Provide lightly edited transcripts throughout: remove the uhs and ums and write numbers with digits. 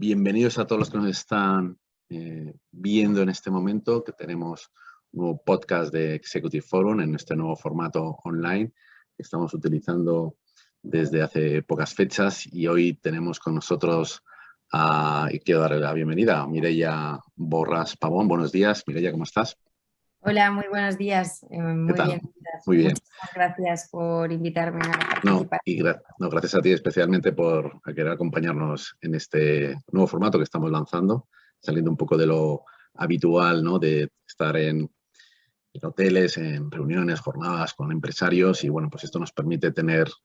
Bienvenidos a todos los que nos están viendo en este momento, que tenemos un nuevo podcast de Executive Forum en este nuevo formato online que estamos utilizando desde hace pocas fechas, y hoy tenemos con nosotros y quiero darle la bienvenida a Mireia Borràs Pavón. Buenos días, Mireia, ¿cómo estás? Hola, muy buenos días. ¿Qué Muy tal? bien. Muy bien. Muchísimas gracias por invitarme a No, participar. gracias a ti especialmente por querer acompañarnos en este nuevo formato que estamos lanzando, saliendo un poco de lo habitual, ¿no? De estar en hoteles, en reuniones, jornadas con empresarios, y bueno, pues esto nos permite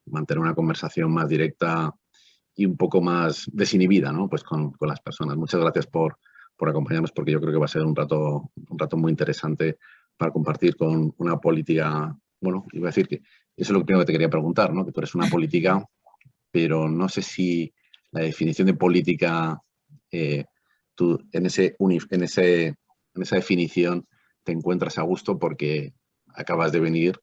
mantener una conversación más directa y un poco más desinhibida, ¿no? Pues con las personas. Muchas gracias por acompañarnos, porque yo creo que va a ser un rato muy interesante para compartir con una política. Bueno, iba a decir que eso es lo primero que te quería preguntar, ¿no? Que tú eres una política, pero no sé si la definición de política, tú en esa definición te encuentras a gusto, porque acabas de venir,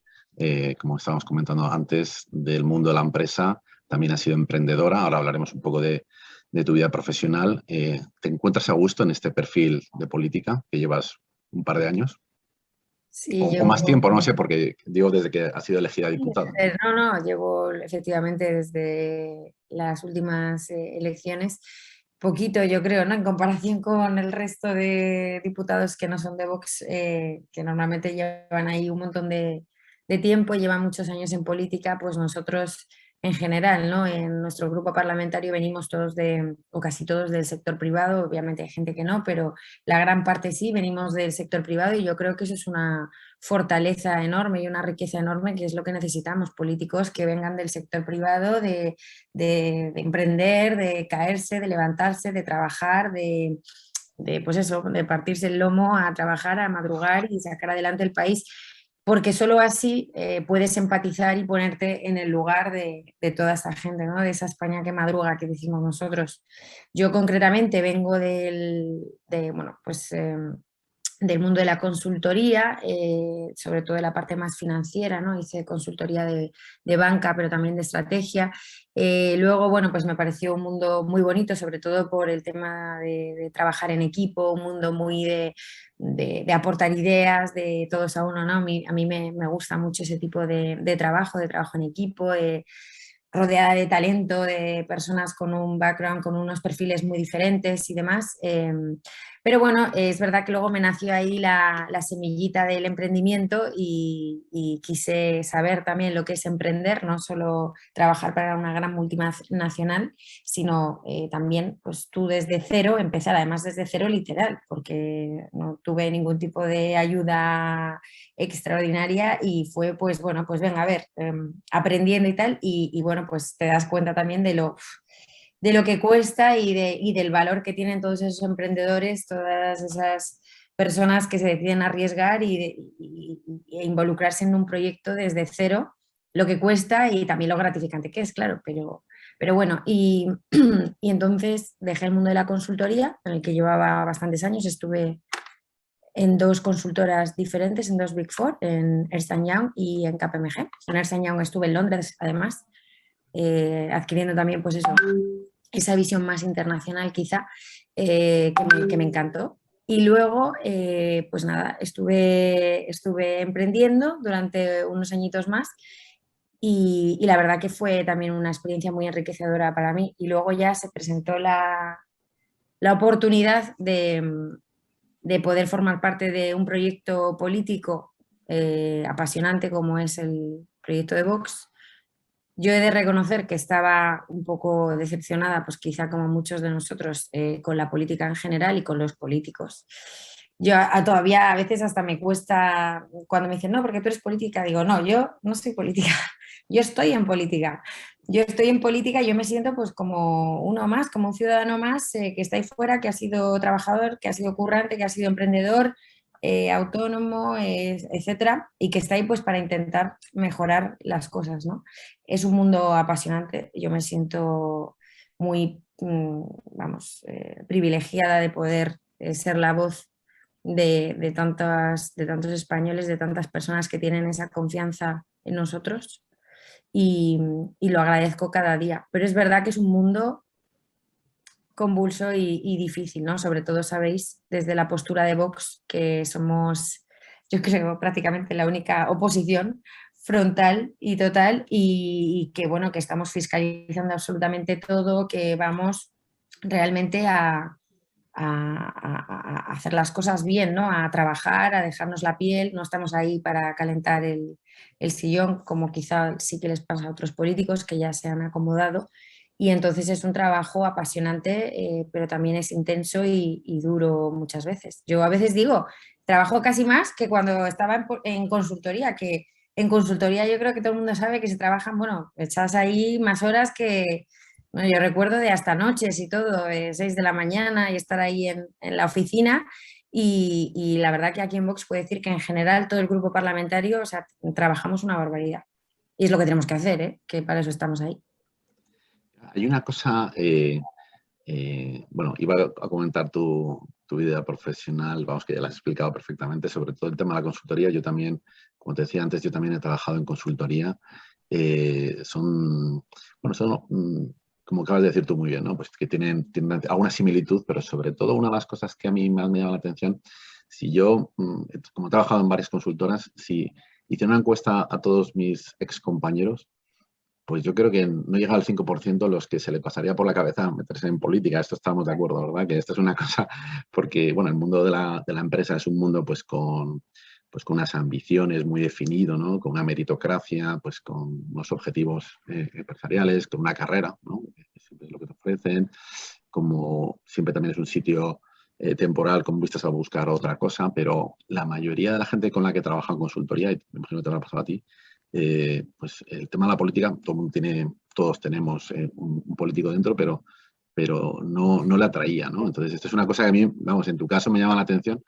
como estábamos comentando antes, del mundo de la empresa. También has sido emprendedora. Ahora hablaremos un poco de tu vida profesional. ¿Te encuentras a gusto en este perfil de política que llevas un par de años? Sí, O más tiempo, no sé, porque digo desde que has sido elegida diputada. no, llevo efectivamente desde las últimas elecciones, poquito yo creo, ¿no? En comparación con el resto de diputados que no son de Vox, que normalmente llevan ahí un montón de tiempo, llevan muchos años en política, pues nosotros en general, ¿no? En nuestro grupo parlamentario venimos todos o casi todos del sector privado. Obviamente hay gente que no, pero la gran parte sí, venimos del sector privado, y yo creo que eso es una fortaleza enorme y una riqueza enorme, que es lo que necesitamos: políticos que vengan del sector privado, de emprender, de caerse, de levantarse, de trabajar, pues eso, de partirse el lomo a trabajar, a madrugar y sacar adelante el país, porque solo así puedes empatizar y ponerte en el lugar de toda esta gente, ¿no? De esa España que madruga, que decimos nosotros. Yo concretamente vengo bueno, pues, del mundo de la consultoría, sobre todo de la parte más financiera, ¿no? Hice consultoría de banca, pero también de estrategia. Luego, bueno, pues me pareció un mundo muy bonito, sobre todo por el tema de trabajar en equipo, un mundo muy de aportar ideas, de todos a uno, ¿no? A mí me gusta mucho ese tipo de trabajo en equipo, rodeada de talento, de personas con un background, con unos perfiles muy diferentes y demás. Pero bueno, es verdad que luego me nació ahí la semillita del emprendimiento, y quise saber también lo que es emprender, no solo trabajar para una gran multinacional, sino también pues tú desde cero, empezar además desde cero literal, porque no tuve ningún tipo de ayuda extraordinaria, y fue pues bueno, pues venga, a ver, aprendiendo y tal, y bueno, pues te das cuenta también de lo que cuesta, y del valor que tienen todos esos emprendedores, todas esas personas que se deciden arriesgar e involucrarse en un proyecto desde cero, lo que cuesta y también lo gratificante que es, claro, pero bueno, y entonces dejé el mundo de la consultoría, en el que llevaba bastantes años. Estuve en dos consultoras diferentes, en dos Big Four, en Ernst Young y en KPMG. En Ernst Young estuve en Londres, además, adquiriendo también pues eso, esa visión más internacional quizá, que me encantó. Y luego, pues nada, estuve emprendiendo durante unos añitos más, y la verdad que fue también una experiencia muy enriquecedora para mí. Y luego ya se presentó la oportunidad de poder formar parte de un proyecto político apasionante como es el proyecto de Vox. Yo he de reconocer que estaba un poco decepcionada, pues quizá como muchos de nosotros, con la política en general y con los políticos. Yo todavía a veces hasta me cuesta cuando me dicen, no, porque tú eres política, digo, no, yo no soy política, yo estoy en política. Yo estoy en política y yo me siento pues como uno más, como un ciudadano más, que está ahí fuera, que ha sido trabajador, que ha sido currante, que ha sido emprendedor, autónomo, etcétera, y que está ahí pues para intentar mejorar las cosas, ¿no? Es un mundo apasionante. Yo me siento muy, vamos, privilegiada de poder ser la voz de tantos españoles, de tantas personas que tienen esa confianza en nosotros, y lo agradezco cada día. Pero es verdad que es un mundo convulso y difícil, ¿no? Sobre todo sabéis desde la postura de Vox que somos, yo creo, prácticamente la única oposición frontal y total y que bueno, que estamos fiscalizando absolutamente todo, que vamos realmente a hacer las cosas bien, ¿no? A trabajar, a dejarnos la piel, no estamos ahí para calentar el sillón, como quizá sí que les pasa a otros políticos que ya se han acomodado. Y entonces es un trabajo apasionante, pero también es intenso y duro muchas veces. Yo a veces digo, trabajo casi más que cuando estaba en consultoría, que en consultoría yo creo que todo el mundo sabe que se trabajan, bueno, echas ahí más horas que, bueno, yo recuerdo de hasta noches y todo, 6 de la mañana y estar ahí en la oficina y la verdad que aquí en Vox puedo decir que en general todo el grupo parlamentario, o sea, trabajamos una barbaridad. Y es lo que tenemos que hacer, ¿eh? Que para eso estamos ahí. Hay una cosa, bueno, iba a comentar tu vida profesional, vamos, que ya la has explicado perfectamente, sobre todo el tema de la consultoría. Yo también, como te decía antes, yo también he trabajado en consultoría. Bueno, son, como acabas de decir tú muy bien, ¿no? Pues que tienen alguna similitud, pero sobre todo una de las cosas que a mí más me llama la atención, si yo, como he trabajado en varias consultoras, si hice una encuesta a todos mis ex compañeros, pues yo creo que no llega al 5% los que se le pasaría por la cabeza meterse en política. Esto estamos de acuerdo, ¿verdad? Que esto es una cosa, porque bueno, el mundo de la empresa es un mundo pues con unas ambiciones muy definido, ¿no? Con una meritocracia, pues con unos objetivos empresariales, con una carrera, ¿no? Siempre es lo que te ofrecen, como siempre también es un sitio temporal con vistas a buscar otra cosa, pero la mayoría de la gente con la que trabaja en consultoría, y me imagino que te habrá pasado a ti, pues el tema de la política, todos tenemos un político dentro, pero no le atraía, ¿no? Entonces, esto es una cosa que a mí, vamos, en tu caso me llama la atención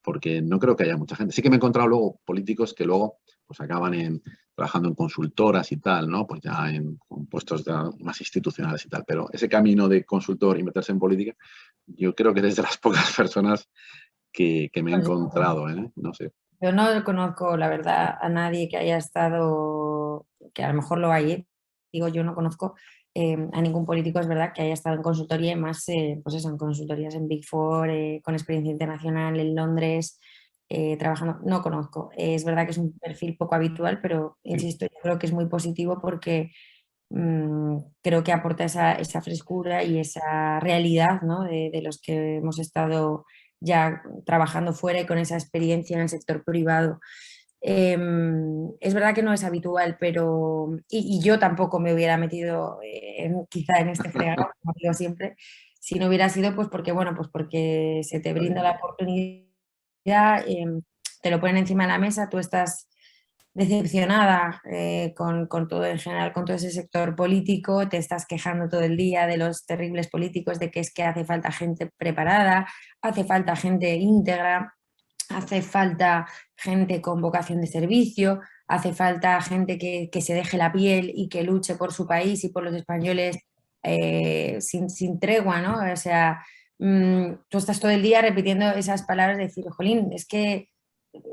porque no creo que haya mucha gente. Sí que me he encontrado luego políticos que luego pues acaban trabajando en consultoras y tal, ¿no? Pues ya con puestos más institucionales y tal, pero ese camino de consultor y meterse en política, yo creo que eres de las pocas personas que me he Pues encontrado, ¿eh? No sé. yo no conozco, la verdad, a nadie que haya estado, que a lo mejor lo hay, ¿eh? Digo, yo no conozco a ningún político, es verdad, que haya estado en consultoría y más, pues eso, en consultorías en Big Four, con experiencia internacional en Londres, trabajando, no conozco. Es verdad que es un perfil poco habitual, pero insisto, yo creo que es muy positivo porque creo que aporta esa frescura y esa realidad, ¿no? de los que hemos estado ya trabajando fuera y con esa experiencia en el sector privado. Es verdad que no es habitual, pero y yo tampoco me hubiera metido quizá en este fregado, como digo siempre, si no hubiera sido pues porque, bueno, pues porque se te brinda la oportunidad, te lo ponen encima de la mesa, tú estás decepcionada con todo en general, con todo ese sector político, te estás quejando todo el día de los terribles políticos, de que es que hace falta gente preparada, hace falta gente íntegra, hace falta gente con vocación de servicio, hace falta gente que se deje la piel y que luche por su país y por los españoles sin tregua, ¿no? O sea, tú estás todo el día repitiendo esas palabras de decir, jolín, es que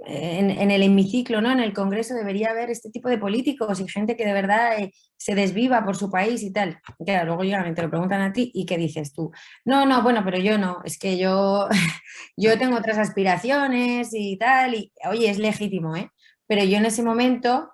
en el hemiciclo, ¿no? En el Congreso debería haber este tipo de políticos y gente que de verdad se desviva por su país y tal. Claro, luego llegan y te lo preguntan a ti y ¿qué dices tú? No, no, bueno, pero yo no, es que yo, yo tengo otras aspiraciones y tal, y oye, es legítimo, ¿eh? Pero yo en ese momento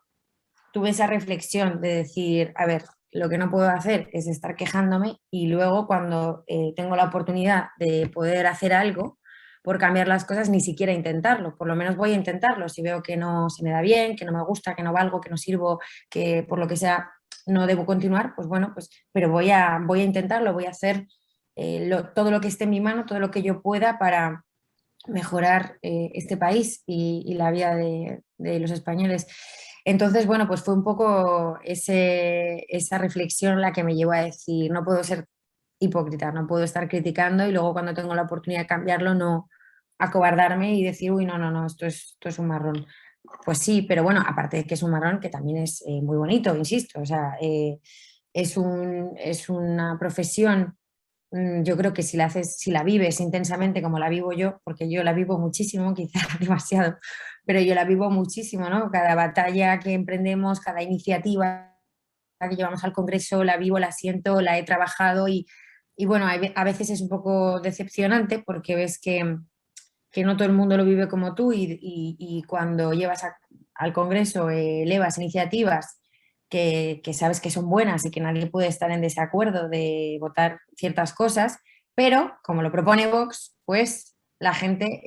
tuve esa reflexión de decir, a ver, lo que no puedo hacer es estar quejándome y luego cuando tengo la oportunidad de poder hacer algo por cambiar las cosas, ni siquiera intentarlo, por lo menos voy a intentarlo, si veo que no se me da bien, que no me gusta, que no valgo, que no sirvo, que por lo que sea no debo continuar, pues bueno, pues, pero voy a intentarlo, voy a hacer todo lo que esté en mi mano, todo lo que yo pueda para mejorar este país y la vida de los españoles. Entonces, bueno, pues fue un poco esa reflexión la que me llevó a decir, no puedo ser hipócrita, no puedo estar criticando y luego cuando tengo la oportunidad de cambiarlo, no acobardarme y decir, uy, no, no, no, esto es un marrón. Pues sí, pero bueno, aparte de que es un marrón, que también es muy bonito, insisto, o sea, es una profesión. Yo creo que si la haces, si la vives intensamente como la vivo yo, porque yo la vivo muchísimo, quizás demasiado, pero yo la vivo muchísimo, ¿no? Cada batalla que emprendemos, cada iniciativa que llevamos al Congreso, la vivo, la siento, la he trabajado y y bueno, a veces es un poco decepcionante porque ves que no todo el mundo lo vive como tú y cuando llevas al Congreso, elevas iniciativas que sabes que son buenas y que nadie puede estar en desacuerdo de votar ciertas cosas, pero como lo propone Vox, pues la gente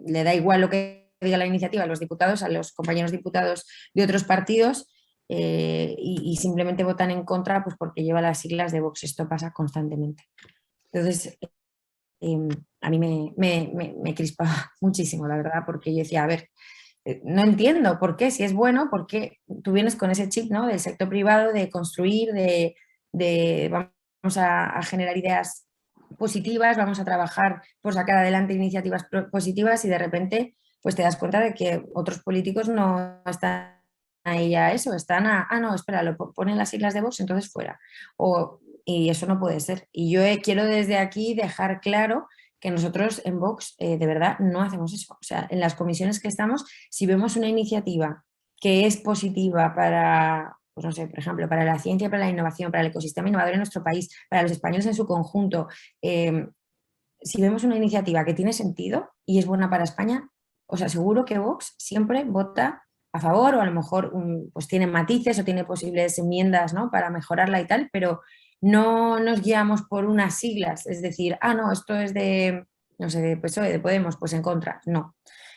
le da igual lo que diga la iniciativa a los diputados, a los compañeros diputados de otros partidos, y simplemente votan en contra pues porque lleva las siglas de Vox. Esto pasa constantemente. Entonces, eh, a mí me crispaba muchísimo, la verdad, porque yo decía, a ver, no entiendo por qué, si es bueno, por qué tú vienes con ese chip, ¿no? Del sector privado, de construir, de vamos a generar ideas positivas, vamos a trabajar por sacar adelante iniciativas positivas y de repente pues te das cuenta de que otros políticos no están ahí a eso, están no, espera, lo ponen las siglas de Vox, entonces fuera. Y eso no puede ser. Y yo quiero desde aquí dejar claro que nosotros en Vox de verdad no hacemos eso. O sea, en las comisiones que estamos, si vemos una iniciativa que es positiva para, pues no sé, por ejemplo, para la ciencia, para la innovación, para el ecosistema innovador en nuestro país, para los españoles en su conjunto, eh, si vemos una iniciativa que tiene sentido y es buena para España, os aseguro que Vox siempre vota a favor o a lo mejor pues tiene matices o tiene posibles enmiendas, ¿no? Para mejorarla y tal, pero no nos guiamos por unas siglas, es decir, no, esto es de, no sé, de PSOE, de Podemos, pues en contra, no.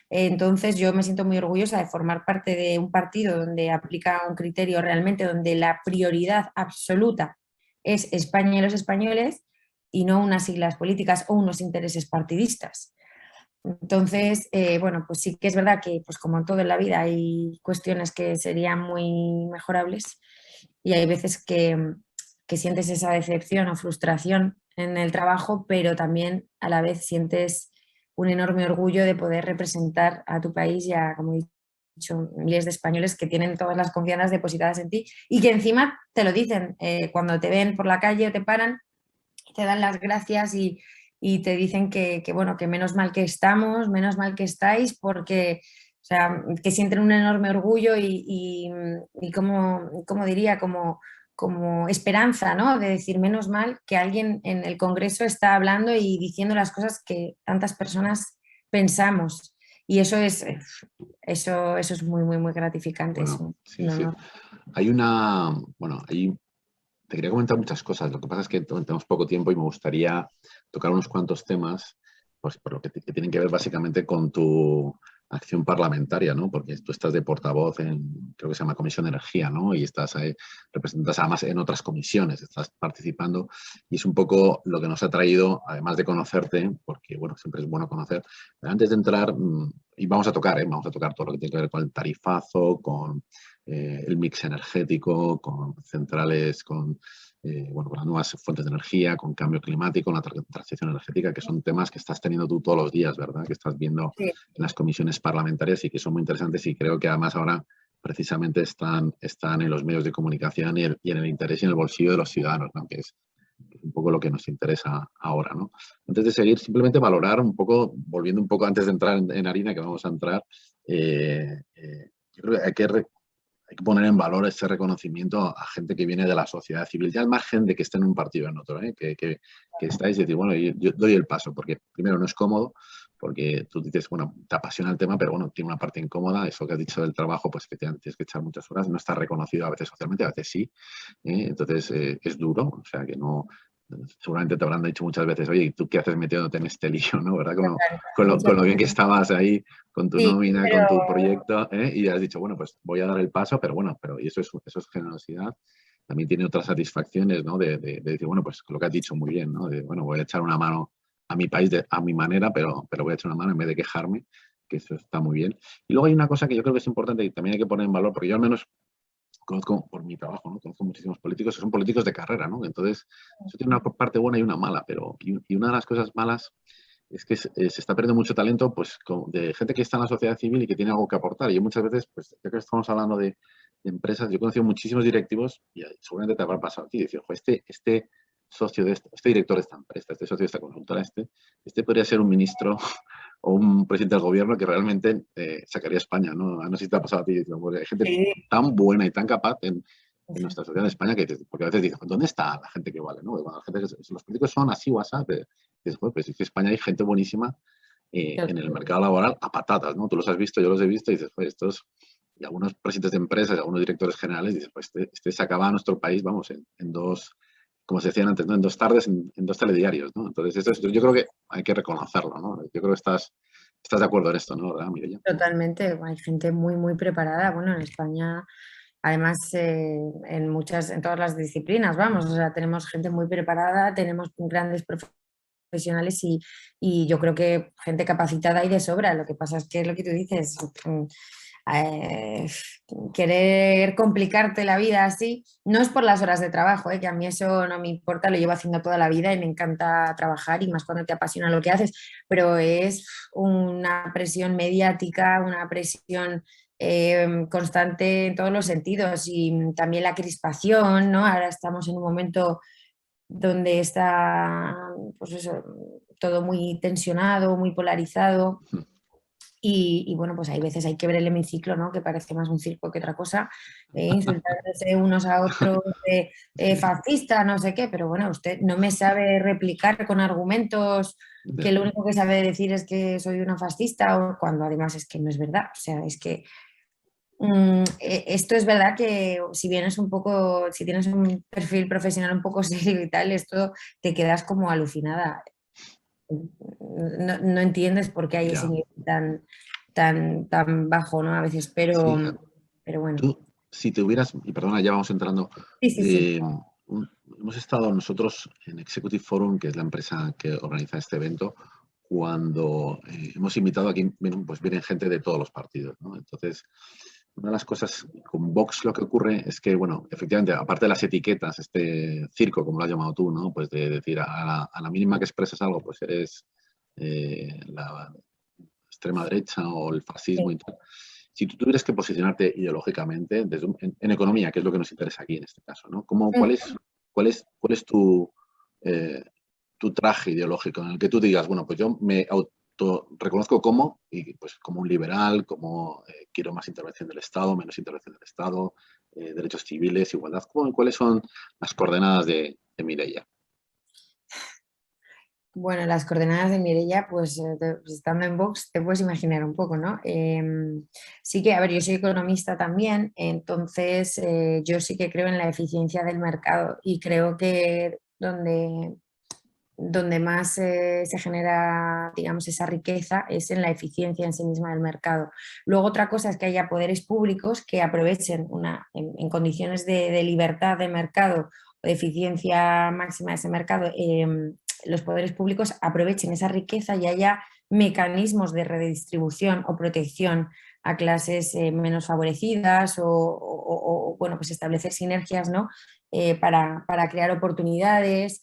Entonces yo me siento muy orgullosa de formar parte de un partido donde aplica un criterio realmente, donde la prioridad absoluta es España y los españoles y no unas siglas políticas o unos intereses partidistas. Entonces, bueno, pues sí que es verdad que, pues como en todo en la vida, hay cuestiones que serían muy mejorables y hay veces que sientes esa decepción o frustración en el trabajo, pero también a la vez sientes un enorme orgullo de poder representar a tu país y a, como he dicho, miles de españoles que tienen todas las confianzas depositadas en ti y que encima te lo dicen cuando te ven por la calle o te paran, te dan las gracias y te dicen bueno, que menos mal que estamos, menos mal que estáis, porque, o sea, que sienten un enorme orgullo y como diría, como esperanza, ¿no? De decir, menos mal que alguien en el Congreso está hablando y diciendo las cosas que tantas personas pensamos. Y eso es muy, muy, muy gratificante, es Bueno, un sí, sí. honor. Ahí te quería comentar muchas cosas. Lo que pasa es que tenemos poco tiempo y me gustaría tocar unos cuantos temas, pues por lo que tienen que ver básicamente con tu acción parlamentaria, ¿no? Porque tú estás de portavoz en, creo que se llama Comisión de Energía, ¿no? Y estás ahí, representas además en otras comisiones, estás participando y es un poco lo que nos ha traído, además de conocerte, porque, bueno, siempre es bueno conocer. Pero antes de entrar, y vamos a tocar todo lo que tiene que ver con el tarifazo, con el mix energético, con centrales, con las nuevas fuentes de energía, con cambio climático, con la transición energética, que son temas que estás teniendo tú todos los días, ¿verdad? Que estás viendo Sí, en las comisiones parlamentarias y que son muy interesantes y creo que además ahora precisamente están en los medios de comunicación y en el interés y en el bolsillo de los ciudadanos, ¿no? Que es un poco lo que nos interesa ahora, ¿no? Antes de seguir, simplemente valorar un poco, volviendo un poco antes de entrar en harina, que vamos a entrar, yo creo que hay que poner en valor ese reconocimiento a gente que viene de la sociedad civil, ya al margen de que esté en un partido o en otro, ¿eh? Que estáis y decir, bueno, yo doy el paso, porque primero no es cómodo, porque tú dices, bueno, te apasiona el tema, pero bueno, tiene una parte incómoda, eso que has dicho del trabajo, pues que tienes que echar muchas horas, no está reconocido a veces socialmente, a veces sí, entonces es duro, o sea que no, seguramente te habrán dicho muchas veces, oye, ¿y tú qué haces metiéndote en este lío, no? ¿Verdad? Como, muchas con lo bien que gracias. estabas ahí con tu Sí, nómina, pero con tu proyecto, y has dicho, bueno, pues voy a dar el paso, pero bueno, y eso es generosidad. También tiene otras satisfacciones, ¿no? De decir, bueno, pues lo que has dicho muy bien, ¿no? De, bueno, voy a echar una mano a mi país a mi manera, pero voy a echar una mano en vez de quejarme, que eso está muy bien. Y luego hay una cosa que yo creo que es importante y también hay que poner en valor, porque yo al menos conozco por mi trabajo, ¿no? Conozco muchísimos políticos que son políticos de carrera, ¿no? Entonces, eso tiene una parte buena y una mala, y una de las cosas malas es que se está perdiendo mucho talento pues, de gente que está en la sociedad civil y que tiene algo que aportar. Y yo muchas veces, pues ya que estamos hablando de empresas, yo he conocido muchísimos directivos y seguramente te habrá pasado a ti, decir, este socio de este director de esta empresa, este socio de esta consultora, este podría ser un ministro o un presidente del gobierno que realmente sacaría a España, ¿no? No sé si te ha pasado a ti, pues, hay gente sí, tan buena y tan capaz en nuestra sociedad en España, porque a veces dices, ¿dónde está la gente que vale? ¿No? Bueno, la gente los políticos son así o así, dices, pues es que en España hay gente buenísima en el mercado laboral a patatas, ¿no? Tú los has visto, yo los he visto y dices, pues estos, y algunos presidentes de empresas, y algunos directores generales, dices, pues este se acaba nuestro país, vamos, en dos, como se decían antes, ¿no? En 2 tardes, en 2 telediarios, ¿no? Entonces, yo creo que hay que reconocerlo, ¿no? Yo creo que estás de acuerdo en esto, ¿no? ¿Verdad, Mireia? Totalmente, hay gente muy, muy preparada. Bueno, en España, además, en todas las disciplinas, vamos, o sea, tenemos gente muy preparada, tenemos grandes profesionales y yo creo que gente capacitada y de sobra. Lo que pasa es que es lo que tú dices, eh, querer complicarte la vida así, no es por las horas de trabajo, que a mí eso no me importa, lo llevo haciendo toda la vida y me encanta trabajar y más cuando te apasiona lo que haces, pero es una presión mediática, una presión constante en todos los sentidos y también la crispación, ¿no? Ahora estamos en un momento donde está, pues eso, todo muy tensionado, muy polarizado. Y bueno, pues hay veces hay que ver el hemiciclo, ¿no? Que parece más un circo que otra cosa, insultándose unos a otros, Sí, fascista, no sé qué, pero bueno, usted no me sabe replicar con argumentos que lo único que sabe decir es que soy una fascista, o cuando además es que no es verdad. O sea, es que esto es verdad que si vienes un poco, si tienes un perfil profesional un poco serio y tal, esto te quedas como alucinada. No entiendes por qué hay ese ya. nivel tan bajo, ¿no? A veces, Sí, pero bueno. tú, si te hubieras, y perdona, ya vamos entrando, Sí, sí, sí. hemos estado nosotros en Executive Forum, que es la empresa que organiza este evento, cuando hemos invitado aquí, pues vienen gente de todos los partidos, ¿no? Entonces, una de las cosas con Vox lo que ocurre es que, bueno, efectivamente, aparte de las etiquetas, este circo, como lo has llamado tú, ¿no? Pues de decir a la mínima que expresas algo, pues eres la extrema derecha o el fascismo Sí. y tal. Si tú tuvieras que posicionarte ideológicamente en economía, que es lo que nos interesa aquí en este caso, ¿no? ¿Cuál es eh, tu traje ideológico en el que tú digas, bueno, pues yo me auto reconozco como, y pues como un liberal, como quiero más intervención del Estado, menos intervención del Estado, derechos civiles, igualdad? ¿Cuáles son las coordenadas de Mireia? Bueno, las coordenadas de Mireia, pues, pues, estando en Vox, te puedes imaginar un poco, ¿no? Sí que, a ver, yo soy economista también, entonces yo sí que creo en la eficiencia del mercado y creo que donde más se genera, digamos, esa riqueza es en la eficiencia en sí misma del mercado. Luego otra cosa es que haya poderes públicos que aprovechen en condiciones de libertad de mercado o de eficiencia máxima de ese mercado, los poderes públicos aprovechen esa riqueza y haya mecanismos de redistribución o protección a clases menos favorecidas bueno, pues establecer sinergias, ¿no? Para crear oportunidades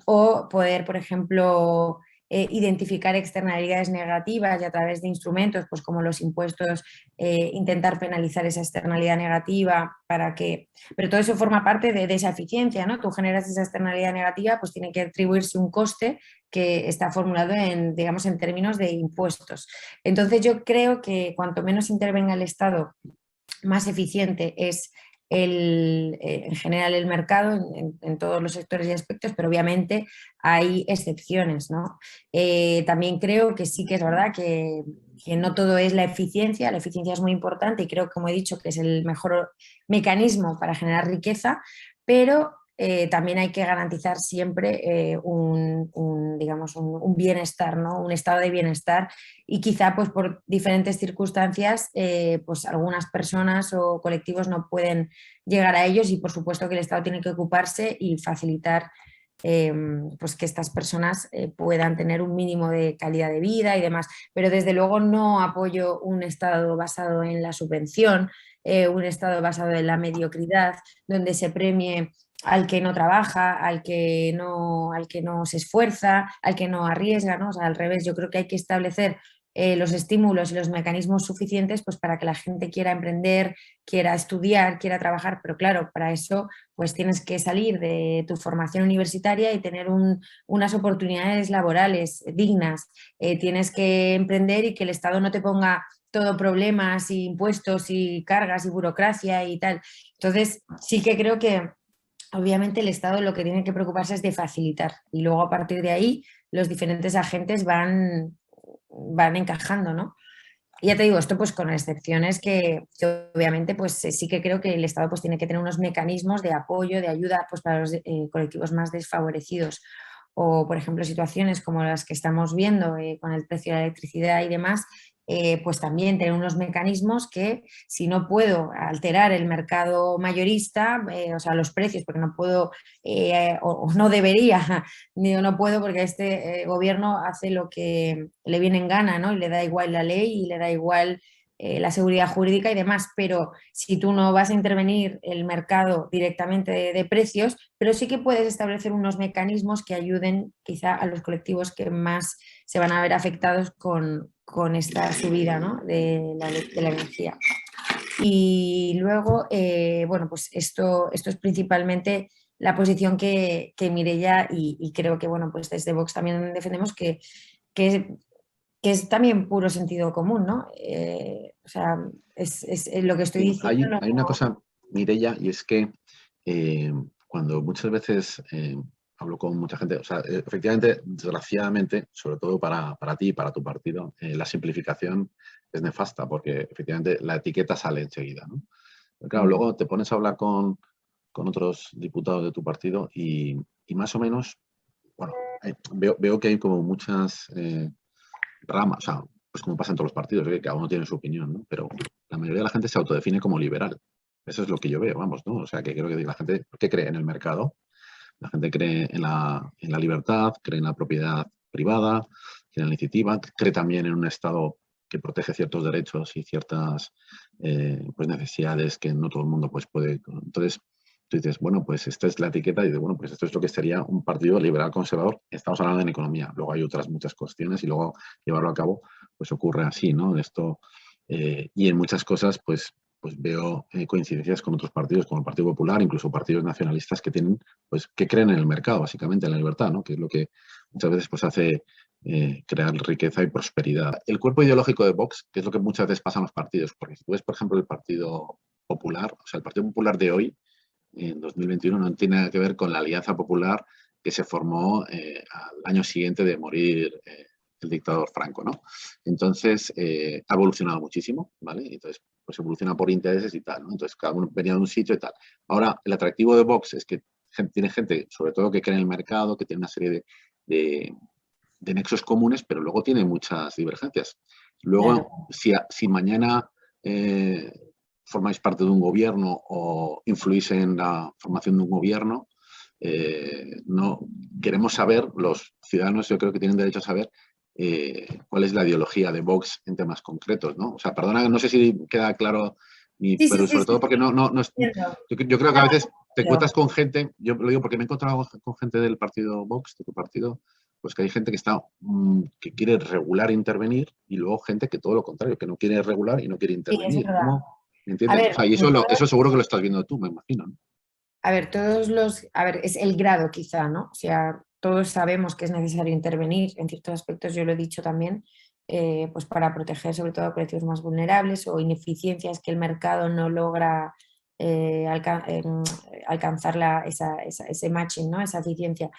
o poder, por ejemplo, identificar externalidades negativas y a través de instrumentos, pues como los impuestos, intentar penalizar esa externalidad negativa para que... Pero todo eso forma parte de esa eficiencia, ¿no? Tú generas esa externalidad negativa, pues tiene que atribuirse un coste que está formulado en, digamos, en términos de impuestos. Entonces yo creo que cuanto menos intervenga el Estado, más eficiente es en general el mercado en todos los sectores y aspectos, pero obviamente hay excepciones, ¿no? También creo que sí que es verdad que no todo es la eficiencia es muy importante y creo, como he dicho, que es el mejor mecanismo para generar riqueza, pero también hay que garantizar siempre digamos, un bienestar, ¿no? Un estado de bienestar y quizá pues por diferentes circunstancias pues algunas personas o colectivos no pueden llegar a ellos y por supuesto que el Estado tiene que ocuparse y facilitar pues que estas personas puedan tener un mínimo de calidad de vida y demás. Pero desde luego no apoyo un Estado basado en la subvención, un Estado basado en la mediocridad, donde se premie al que no trabaja, al que no se esfuerza, al que no arriesga, ¿no? O sea, al revés, yo creo que hay que establecer los estímulos y los mecanismos suficientes pues, para que la gente quiera emprender, quiera estudiar, quiera trabajar, pero claro, para eso pues tienes que salir de tu formación universitaria y tener unas oportunidades laborales dignas. Tienes que emprender y que el Estado no te ponga todo problemas y impuestos y cargas y burocracia y tal. Entonces, sí que creo que obviamente el Estado lo que tiene que preocuparse es de facilitar y luego a partir de ahí los diferentes agentes van encajando, ¿no? Y ya te digo, esto pues con excepciones que obviamente pues sí que creo que el Estado pues tiene que tener unos mecanismos de apoyo, de ayuda pues para los colectivos más desfavorecidos o por ejemplo situaciones como las que estamos viendo con el precio de la electricidad y demás, pues también tener unos mecanismos que si no puedo alterar el mercado mayorista, o sea, los precios, porque no puedo o no debería, digo no puedo porque este gobierno hace lo que le viene en gana, ¿no? Y le da igual la ley y le da igual la seguridad jurídica y demás, pero si tú no vas a intervenir el mercado directamente de precios, pero sí que puedes establecer unos mecanismos que ayuden quizá a los colectivos que más se van a ver afectados con esta subida, ¿no? de la energía. Y luego, bueno, pues esto es principalmente la posición que Mireia y creo que, bueno, pues desde Vox también defendemos que que es también puro sentido común, ¿no? O sea, es lo que estoy Sí, diciendo. No, hay una cosa, Mireia, y es que eh, cuando muchas veces hablo con mucha gente, o sea, efectivamente, desgraciadamente, sobre todo para ti y para tu partido, la simplificación es nefasta porque efectivamente la etiqueta sale enseguida, ¿no? Pero claro, luego te pones a hablar con otros diputados de tu partido y más o menos, bueno, veo que hay como muchas ramas, o sea, pues como pasa en todos los partidos, que cada uno tiene su opinión, ¿no? Pero la mayoría de la gente se autodefine como liberal. Eso es lo que yo veo, vamos, ¿no? O sea, que creo que la gente, ¿qué cree en el mercado? La gente cree en la libertad, cree en la propiedad privada, cree en la iniciativa, cree también en un Estado que protege ciertos derechos y ciertas pues necesidades que no todo el mundo pues, puede. Entonces, tú dices, bueno, pues esta es la etiqueta y dices, bueno, pues esto es lo que sería un partido liberal conservador. Estamos hablando en economía, luego hay otras muchas cuestiones y luego llevarlo a cabo, pues ocurre así, ¿no? Esto, y en muchas cosas, pues veo coincidencias con otros partidos, como el Partido Popular, incluso partidos nacionalistas que tienen, pues, que creen en el mercado, básicamente, en la libertad, ¿no? Que es lo que muchas veces pues hace crear riqueza y prosperidad. El cuerpo ideológico de Vox, que es lo que muchas veces pasa en los partidos, porque si tú ves, por ejemplo, el Partido Popular, o sea, el Partido Popular de hoy, en 2021, no tiene nada que ver con la Alianza Popular que se formó al año siguiente de morir el dictador Franco, ¿no? Entonces, ha evolucionado muchísimo, ¿vale? Entonces, pues evoluciona por intereses y tal, ¿no? Entonces, cada uno venía de un sitio y tal. Ahora, el atractivo de Vox es que tiene gente, sobre todo que cree en el mercado, que tiene una serie de, de nexos comunes, pero luego tiene muchas divergencias. claro. Luego, si mañana formáis parte de un gobierno o influís en la formación de un gobierno, no queremos saber, los ciudadanos yo creo que tienen derecho a saber cuál es la ideología de Vox en temas concretos, ¿no? O sea, perdona, no sé si queda claro, Sí, sí, pero sí, sobre sí, todo porque no es, entiendo. yo creo que a No, veces te pero- encuentras con gente, yo lo digo porque me he encontrado con gente del partido Vox, de tu partido, pues que hay gente que está que quiere regular e intervenir y luego gente que todo lo contrario, que no quiere regular y no quiere sí, es intervenir. verdad. ¿Cómo? ¿Me A entiendes? O ver, sea, y eso seguro que lo estás viendo tú, me imagino, ¿no? a ver, a ver, es el grado quizá, ¿no? O sea, todos sabemos que es necesario intervenir en ciertos aspectos, yo lo he dicho también, pues para proteger sobre todo a colectivos más vulnerables o ineficiencias que el mercado no logra alcanzar ese matching, ¿no? Esa eficiencia.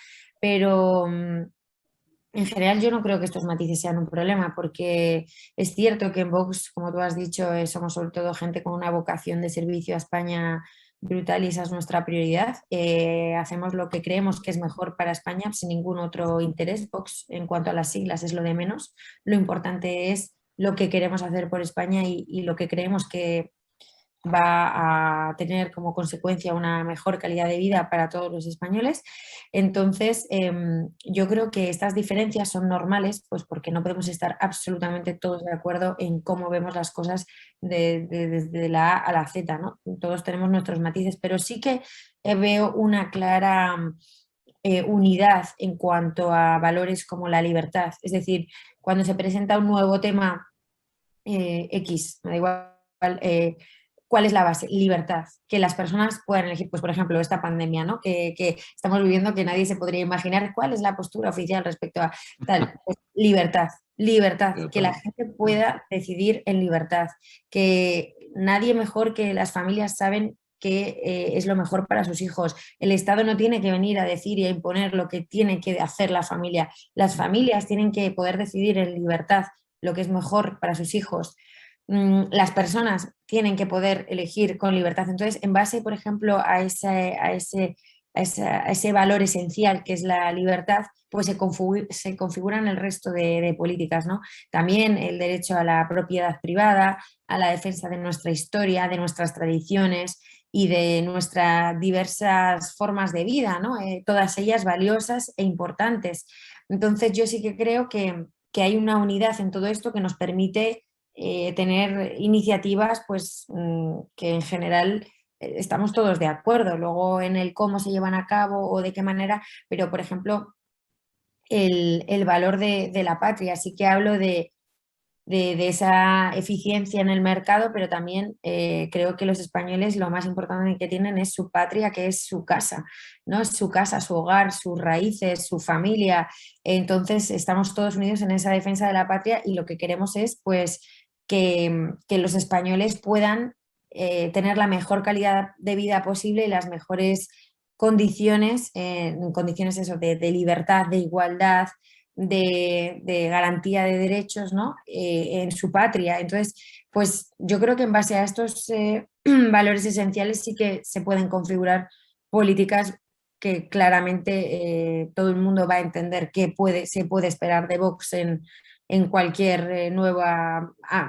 Pero en general yo no creo que estos matices sean un problema porque es cierto que en Vox, como tú has dicho, somos sobre todo gente con una vocación de servicio a España brutal y esa es nuestra prioridad. Hacemos lo que creemos que es mejor para España sin ningún otro interés. Vox en cuanto a las siglas es lo de menos. Lo importante es lo que queremos hacer por España y lo que creemos que va a tener como consecuencia una mejor calidad de vida para todos los españoles. Entonces, yo creo que estas diferencias son normales, pues porque no podemos estar absolutamente todos de acuerdo en cómo vemos las cosas desde la A a la Z, ¿no? Todos tenemos nuestros matices, pero sí que veo una clara unidad en cuanto a valores como la libertad. Es decir, cuando se presenta un nuevo tema X, me da igual, ¿cuál es la base? Libertad, que las personas puedan elegir, pues por ejemplo, esta pandemia, ¿no? Que estamos viviendo, que nadie se podría imaginar cuál es la postura oficial respecto a tal. Pues, Libertad, libertad, que la Libertad. gente pueda decidir en libertad, que nadie mejor que las familias saben que es lo mejor para sus hijos. El Estado no tiene que venir a decir y a imponer lo que tiene que hacer la familia. Las familias tienen que poder decidir en libertad lo que es mejor para sus hijos. Las personas tienen que poder elegir con libertad. Entonces, en base, por ejemplo, a ese valor esencial que es la libertad, pues se configuran el resto de políticas, ¿no? También el derecho a la propiedad privada, a la defensa de nuestra historia, de nuestras tradiciones y de nuestras diversas formas de vida, ¿no? Todas ellas valiosas e importantes. Entonces yo sí que creo que hay una unidad en todo esto que nos permite tener iniciativas pues, que en general estamos todos de acuerdo. Luego en el cómo se llevan a cabo o de qué manera, pero por ejemplo el valor de la patria. Sí que hablo de esa eficiencia en el mercado, pero también creo que los españoles lo más importante que tienen es su patria, que es su casa, ¿no? Su casa, su hogar, sus raíces, su familia. Entonces estamos todos unidos en esa defensa de la patria y lo que queremos es pues que los españoles puedan tener la mejor calidad de vida posible y las mejores condiciones, condiciones eso, de libertad, de igualdad, de garantía de derechos, ¿no? En su patria. Entonces, pues yo creo que en base a estos valores esenciales sí que se pueden configurar políticas que claramente todo el mundo va a entender qué se puede esperar de Vox en cualquier nuevo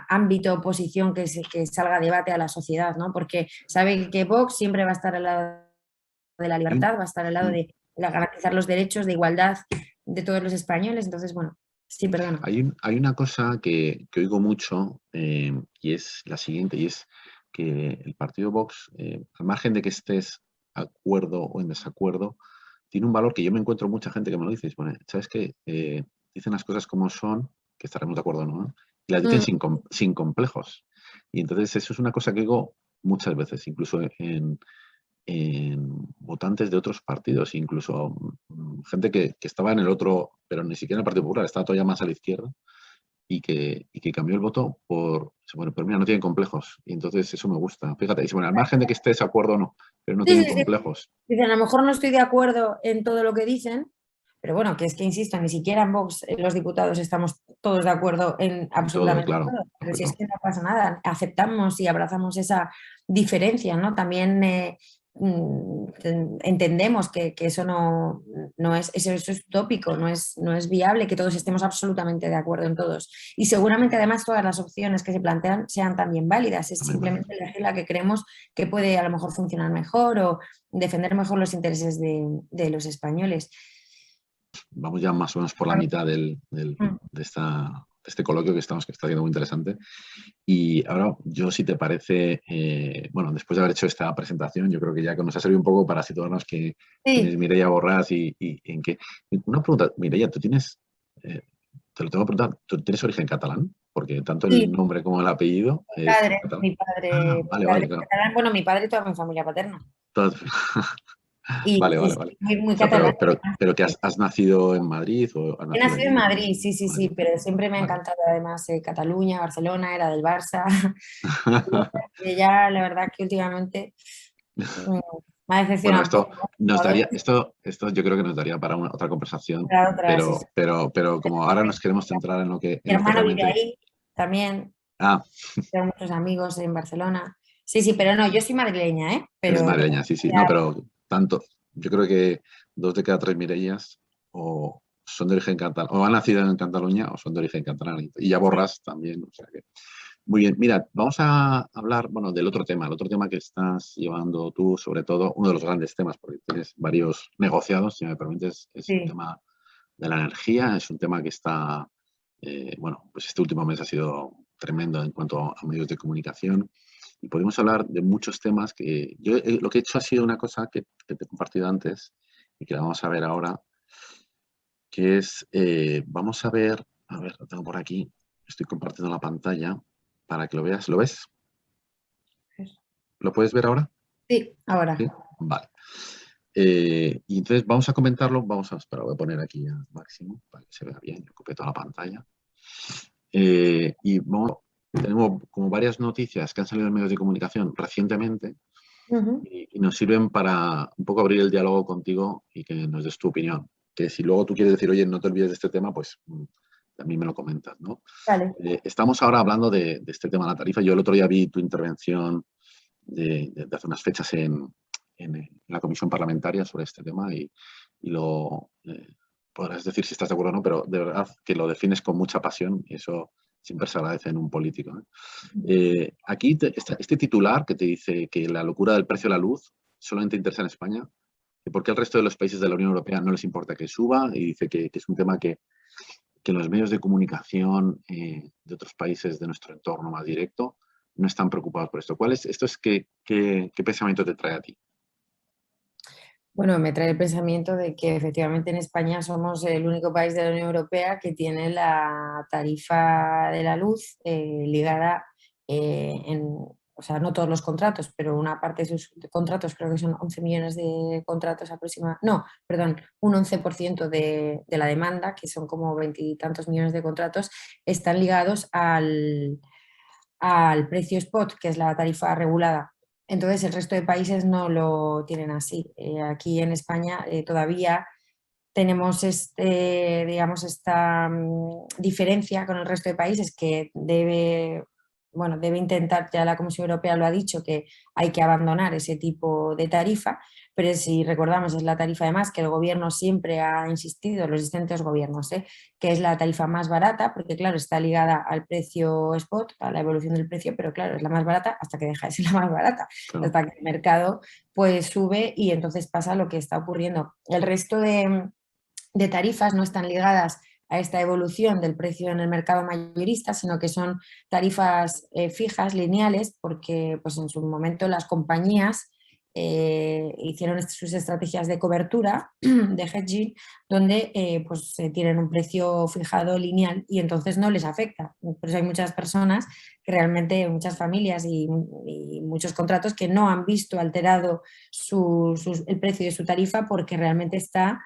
ámbito o posición que salga a debate a la sociedad, ¿no? Porque sabe que Vox siempre va a estar al lado de la Hay un- libertad, va a estar al lado mm, de garantizar los derechos de igualdad de todos los españoles. Entonces, bueno, sí, perdona. hay una cosa que oigo mucho y es la siguiente, y es que el partido Vox, al margen de que estés de acuerdo o en desacuerdo, tiene un valor que yo me encuentro mucha gente que me lo dice. Bueno, ¿sabes qué? Dicen las cosas como son, que estaremos de acuerdo o no, ¿no? Y las dicen Mm, sin complejos. Y entonces eso es una cosa que digo muchas veces, incluso en votantes de otros partidos, incluso gente que estaba en el otro, pero ni siquiera en el Partido Popular, estaba todavía más a la izquierda y que cambió el voto bueno, pero mira, no tienen complejos. Y entonces eso me gusta. Fíjate, dice, bueno, al margen de que estés de acuerdo o no, pero no sí, tienen sí, sí. complejos. Dicen, a lo mejor no estoy de acuerdo en todo lo que dicen, pero bueno, que es que insisto, ni siquiera en Vox los diputados estamos todos de acuerdo en En todo, absolutamente claro, todo. Pero si es lógico. que no pasa nada, aceptamos y abrazamos esa diferencia, ¿no? También entendemos que eso no es, eso es utópico, no es viable que todos estemos absolutamente de acuerdo en todos. Y seguramente además todas las opciones que se plantean sean también válidas, es También vale. simplemente elegir la que creemos que puede a lo mejor funcionar mejor o defender mejor los intereses de los españoles. Vamos ya más o menos por la mitad Mm. de este coloquio que está siendo muy interesante. Y ahora, yo, si te parece, bueno, después de haber hecho esta presentación, yo creo que ya que nos ha servido un poco para situarnos quién es Sí, Mireia Borràs y en qué. Una pregunta, Mireia, eh, te lo tengo que preguntar, ¿tú tienes origen catalán? Porque tanto el sí, nombre como el apellido es catalán. Ah, mi vale, padre vale, es claro. catalán, bueno, mi padre y toda mi familia paterna. Todo- Y Vale, sí, vale, sí, vale. muy, O muy sea, catalán. pero que has nacido en Madrid o has He nacido nacido en allí. Madrid, sí, sí, Vale, sí, pero siempre me ha vale. encantado además Cataluña, Barcelona, era del Barça. Y ya la verdad que últimamente mm, me ha Bueno, decepcionado un esto poco, ¿no? nos A ver, daría, esto yo creo que nos daría para otra conversación, la otra, sí, sí. pero como ahora nos queremos centrar Mi en lo que hermano vive realmente. ahí también, Ah, tengo muchos amigos en Barcelona. Sí, sí, pero no, yo soy madrileña, ¿eh? eres Pero madrileña, sí, sí. No, ya, pero tanto, yo creo que 2 de cada 3 Mireillas o son de origen catalán, o han nacido en Cataluña o son de origen catalán. Y ya sí, Borràs también, o sea que. Muy bien, mira, vamos a hablar, bueno, del otro tema, el otro tema que estás llevando tú, sobre todo, uno de los grandes temas, porque tienes varios negociados, si me permites, es el sí, tema de la energía, es un tema que está, bueno, pues este último mes ha sido tremendo en cuanto a medios de comunicación y podemos hablar de muchos temas que yo lo que he hecho ha sido una cosa que te he compartido antes y que la vamos a ver ahora, que es, vamos a ver, lo tengo por aquí, estoy compartiendo la pantalla para que lo veas, ¿lo ves? ¿Lo puedes ver ahora? sí, ahora. Sí, vale. Y entonces vamos a comentarlo, espera, voy a poner aquí a máximo para que se vea bien, que ocupe toda la pantalla. Tenemos como varias noticias que han salido en medios de comunicación recientemente y nos sirven para un poco abrir el diálogo contigo y que nos des tu opinión. Que si luego tú quieres decir, oye, no te olvides de este tema, pues también me lo comentas, ¿no? Vale. Estamos ahora hablando de este tema de la tarifa. Yo el otro día vi tu intervención de hace unas fechas en la comisión parlamentaria sobre este tema y lo podrás decir si estás de acuerdo o no, pero de verdad que lo defines con mucha pasión y eso siempre se agradece en un político, ¿eh? Aquí este titular que te dice que la locura del precio de la luz solamente interesa en España, y por qué al resto de los países de la Unión Europea no les importa que suba, y dice que es un tema que los medios de comunicación de otros países de nuestro entorno más directo no están preocupados por esto. ¿Qué pensamiento te trae a ti? Bueno, me trae el pensamiento de que efectivamente en España somos el único país de la Unión Europea que tiene la tarifa de la luz ligada o sea, no todos los contratos, pero una parte de sus contratos, creo que son 11 millones de contratos aproximadamente, no, perdón, un 11% de la demanda, que son como 20 y tantos millones de contratos, están ligados al precio spot, que es la tarifa regulada. Entonces, el resto de países no lo tienen así. Aquí en España todavía tenemos digamos, esta diferencia con el resto de países que debe intentar, ya la Comisión Europea lo ha dicho, que hay que abandonar ese tipo de tarifa, pero si recordamos es la tarifa además que el gobierno siempre ha insistido, los distintos gobiernos, que es la tarifa más barata, porque claro, está ligada al precio spot, a la evolución del precio, pero claro, es la más barata hasta que deja de ser la más barata, Claro. hasta que el mercado pues sube y entonces pasa lo que está ocurriendo. El resto de tarifas no están ligadas a esta evolución del precio en el mercado mayorista, sino que son tarifas fijas, lineales, porque pues, en su momento las compañías hicieron sus estrategias de cobertura, de hedging, donde pues, tienen un precio fijado lineal y entonces no les afecta. Por eso hay muchas personas que realmente, muchas familias y muchos contratos que no han visto alterado el precio de su tarifa porque realmente está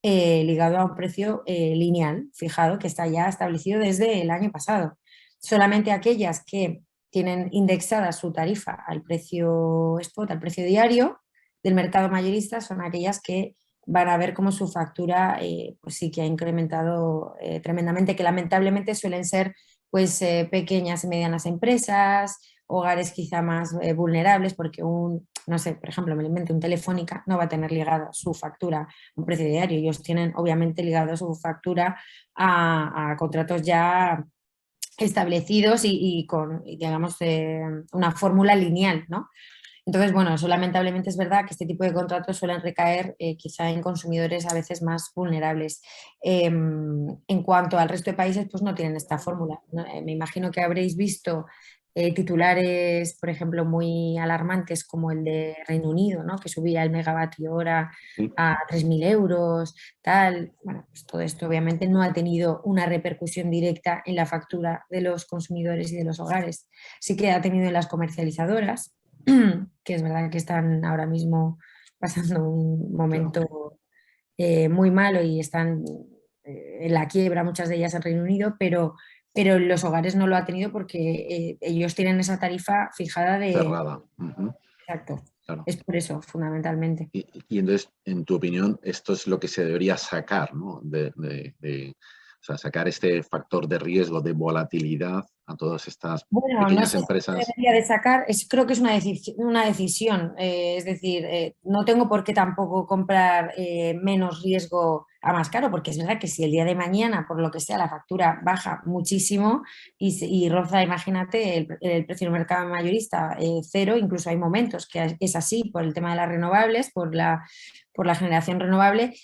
ligado a un precio lineal fijado que está ya establecido desde el año pasado. Solamente aquellas que tienen indexada su tarifa al precio spot, al precio diario del mercado mayorista, son aquellas que van a ver cómo su factura pues sí que ha incrementado tremendamente, que lamentablemente suelen ser pues pequeñas y medianas empresas, hogares quizá más vulnerables, porque no sé, por ejemplo, me lo invento, un Telefónica no va a tener ligada su factura a un precio diario. Ellos tienen obviamente ligado su factura a contratos ya establecidos y con, digamos, una fórmula lineal, ¿no? Entonces, bueno, eso lamentablemente es verdad que este tipo de contratos suelen recaer quizá en consumidores a veces más vulnerables. En cuanto al resto de países, pues no tienen esta fórmula, ¿no? Me imagino que habréis visto titulares, por ejemplo, muy alarmantes como el de Reino Unido, ¿no? Que subía el megavatio hora Sí. a 3.000 euros, tal. Bueno, pues todo esto obviamente no ha tenido una repercusión directa en la factura de los consumidores y de los hogares. Sí que ha tenido en las comercializadoras, que es verdad que están ahora mismo pasando un Claro. momento muy malo y están en la quiebra, muchas de ellas en Reino Unido, pero los hogares no lo ha tenido porque ellos tienen esa tarifa fijada de... Cerrada. Ujú. Exacto, Claro. es por eso, fundamentalmente. Y entonces, en tu opinión, esto es lo que se debería sacar, ¿no? O sea, sacar este factor de riesgo, de volatilidad a todas estas Bueno, no pequeñas sé si se empresas. debería de sacar, creo que es una decisión, es decir, no tengo por qué tampoco comprar menos riesgo a más caro, porque es verdad que si el día de mañana, por lo que sea, la factura baja muchísimo y roza, imagínate, el precio del mercado mayorista cero, incluso hay momentos que es así por el tema de las renovables, por la generación renovable,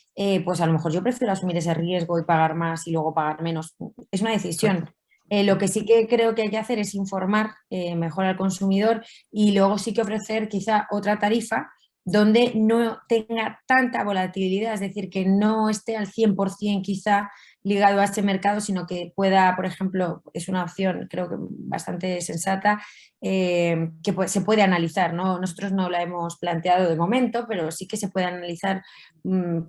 pues a lo mejor yo prefiero asumir ese riesgo y pagar más y luego pagar menos. Es una decisión. Exacto. Lo que sí que creo que hay que hacer es informar mejor al consumidor y luego sí que ofrecer quizá otra tarifa donde no tenga tanta volatilidad, es decir, que no esté al 100% quizá ligado a este mercado, sino que pueda, por ejemplo, es una opción creo que bastante sensata, que se puede analizar, ¿no? Nosotros no la hemos planteado de momento, pero sí que se puede analizar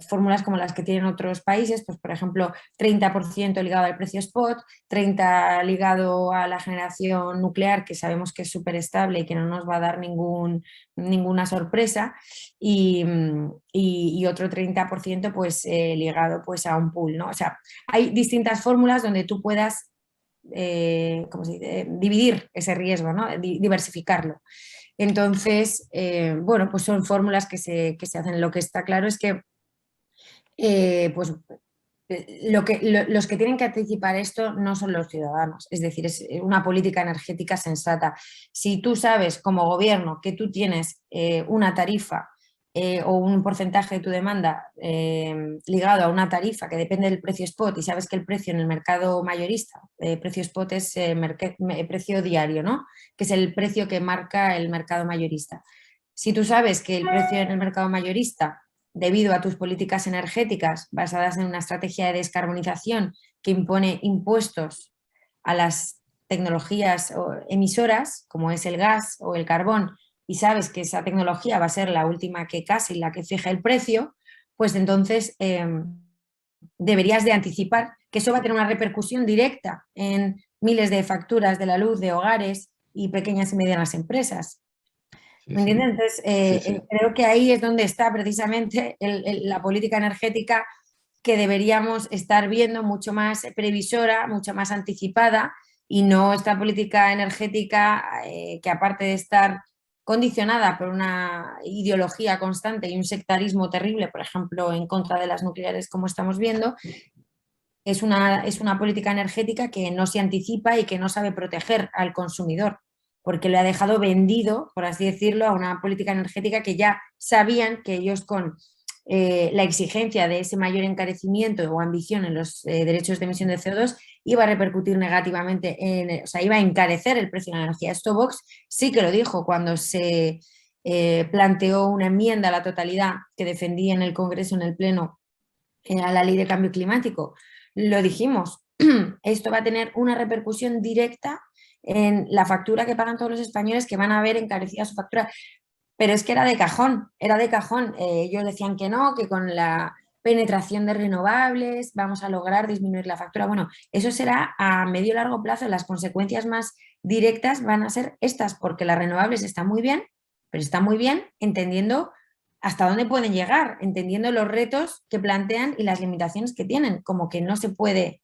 fórmulas como las que tienen otros países, pues por ejemplo 30% ligado al precio spot, 30% ligado a la generación nuclear, que sabemos que es súper estable y que no nos va a dar ninguna sorpresa, y otro 30% pues ligado pues a un pool, ¿no? O sea, hay distintas fórmulas donde tú puedas ¿cómo se dice? Dividir ese riesgo, ¿no? Diversificarlo. Entonces, bueno, pues son fórmulas que se hacen. Lo que está claro es que, pues, los que tienen que anticipar esto no son los ciudadanos, es decir, es una política energética sensata. Si tú sabes como gobierno que tú tienes una tarifa o un porcentaje de tu demanda ligado a una tarifa que depende del precio spot y sabes que el precio en el mercado mayorista, precio spot es precio diario, ¿no? Que es el precio que marca el mercado mayorista. Si tú sabes que el precio en el mercado mayorista, debido a tus políticas energéticas basadas en una estrategia de descarbonización que impone impuestos a las tecnologías emisoras, como es el gas o el carbón, y sabes que esa tecnología va a ser la última que casi la que fija el precio, pues entonces deberías de anticipar que eso va a tener una repercusión directa en miles de facturas de la luz de hogares y pequeñas y medianas empresas. Sí, ¿Me sí. entiendes? Entonces, Sí, sí. creo que ahí es donde está precisamente la política energética que deberíamos estar viendo mucho más previsora, mucho más anticipada, y no esta política energética que, aparte de estar condicionada por una ideología constante y un sectarismo terrible, por ejemplo, en contra de las nucleares como estamos viendo, es una política energética que no se anticipa y que no sabe proteger al consumidor, porque le ha dejado vendido, por así decirlo, a una política energética que ya sabían que ellos con la exigencia de ese mayor encarecimiento o ambición en los derechos de emisión de CO2 iba a repercutir negativamente, o sea, iba a encarecer el precio de la energía. Esto Vox sí que lo dijo cuando se planteó una enmienda a la totalidad que defendía en el Congreso, en el Pleno, a la ley de cambio climático. Lo dijimos, esto va a tener una repercusión directa en la factura que pagan todos los españoles, que van a ver encarecida su factura. Pero es que era de cajón, era de cajón. Ellos decían que no, que con la penetración de renovables vamos a lograr disminuir la factura. Bueno, eso será a medio y largo plazo. Las consecuencias más directas van a ser estas, porque las renovables están muy bien, pero están muy bien entendiendo hasta dónde pueden llegar, entendiendo los retos que plantean y las limitaciones que tienen, como que no se puede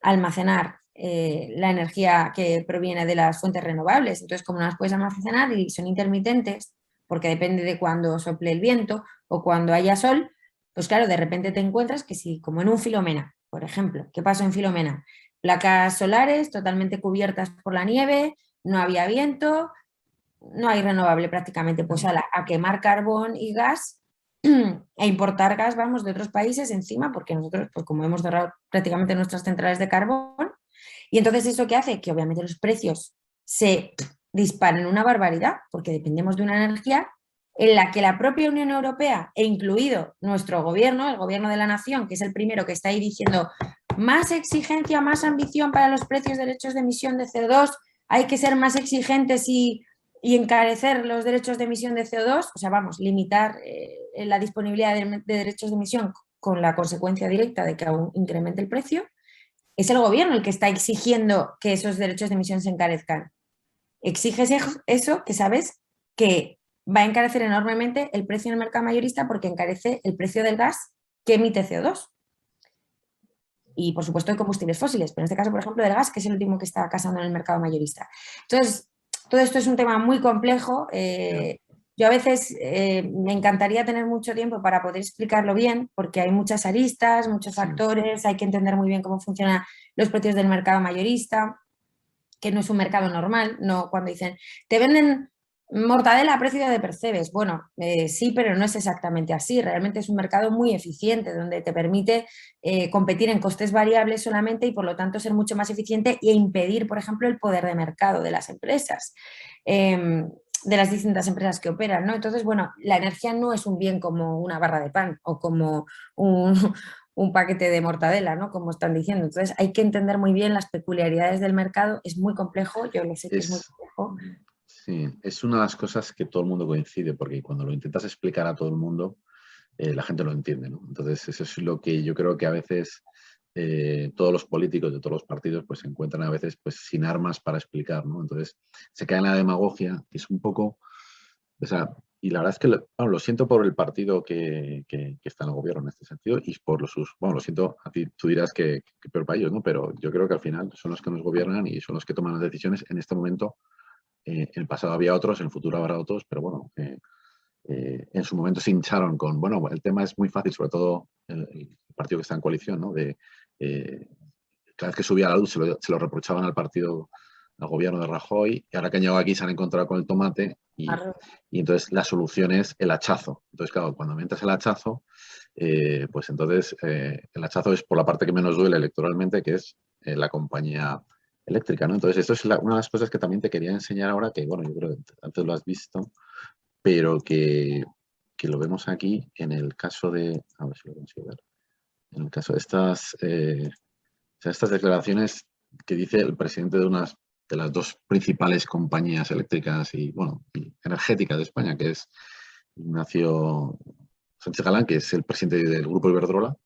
almacenar la energía que proviene de las fuentes renovables. Entonces, como no las puedes almacenar y son intermitentes, porque depende de cuándo sople el viento o cuando haya sol, pues claro, de repente te encuentras que si, como en un Filomena, por ejemplo, ¿qué pasó en Filomena? Placas solares totalmente cubiertas por la nieve, no había viento, no hay renovable prácticamente, pues a quemar carbón y gas e importar gas, vamos, de otros países encima, porque nosotros, pues como hemos cerrado prácticamente nuestras centrales de carbón, y entonces eso que hace que obviamente los precios se disparen una barbaridad, porque dependemos de una energía en la que la propia Unión Europea, e incluido nuestro gobierno, el gobierno de la nación, que es el primero que está ahí diciendo más exigencia, más ambición para los precios de derechos de emisión de CO2, hay que ser más exigentes y encarecer los derechos de emisión de CO2, o sea, vamos, limitar la disponibilidad de derechos de emisión con la consecuencia directa de que aún incremente el precio, es el gobierno el que está exigiendo que esos derechos de emisión se encarezcan. Exiges eso que sabes que va a encarecer enormemente el precio en el mercado mayorista porque encarece el precio del gas que emite CO2. Y, por supuesto, de combustibles fósiles, pero en este caso, por ejemplo, del gas, que es el último que está casando en el mercado mayorista. Entonces, todo esto es un tema muy complejo. Yo a veces me encantaría tener mucho tiempo para poder explicarlo bien, porque hay muchas aristas, muchos factores, hay que entender muy bien cómo funcionan los precios del mercado mayorista, que no es un mercado normal, no cuando dicen, te venden mortadela a precio de percebes. Bueno, sí, pero no es exactamente así. Realmente es un mercado muy eficiente, donde te permite competir en costes variables solamente y por lo tanto ser mucho más eficiente e impedir, por ejemplo, el poder de mercado de las empresas. De las distintas empresas que operan, ¿no? Entonces, bueno, la energía no es un bien como una barra de pan o como un paquete de mortadela, ¿no? Como están diciendo. Entonces hay que entender muy bien las peculiaridades del mercado, es muy complejo, yo lo sé que es muy Es, complejo. sí, es una de las cosas que todo el mundo coincide, porque cuando lo intentas explicar a todo el mundo, la gente lo entiende, ¿no? Entonces, eso es lo que yo creo que a veces todos los políticos de todos los partidos pues se encuentran a veces pues sin armas para explicar, ¿no? Entonces, se cae en la demagogia, que es un poco, o sea, y la verdad es que bueno, lo siento por el partido que está en el gobierno en este sentido y por bueno, lo siento, a ti tú dirás que peor para ellos, ¿no? Pero yo creo que al final son los que nos gobiernan y son los que toman las decisiones en este momento. En el pasado había otros, en el futuro habrá otros, pero bueno, en su momento se hincharon con, bueno, el tema es muy fácil, sobre todo el partido que está en coalición, ¿no? Eh, cada vez que subía la luz se lo reprochaban al partido, al gobierno de Rajoy, y ahora que han llegado aquí se han encontrado con el tomate y entonces la solución es el hachazo. Entonces, claro, cuando metes el hachazo, pues entonces el hachazo es por la parte que menos duele electoralmente, que es la compañía eléctrica, ¿no? Entonces, esto es una de las cosas que también te quería enseñar ahora, que bueno, yo creo que antes lo has visto, pero que lo vemos aquí en el caso de, a ver si lo consigo ver, en el caso de o sea, estas declaraciones que dice el presidente de unas de las dos principales compañías eléctricas y, bueno, y energéticas de España, que es Ignacio Sánchez Galán, que es el presidente del Grupo Iberdrola.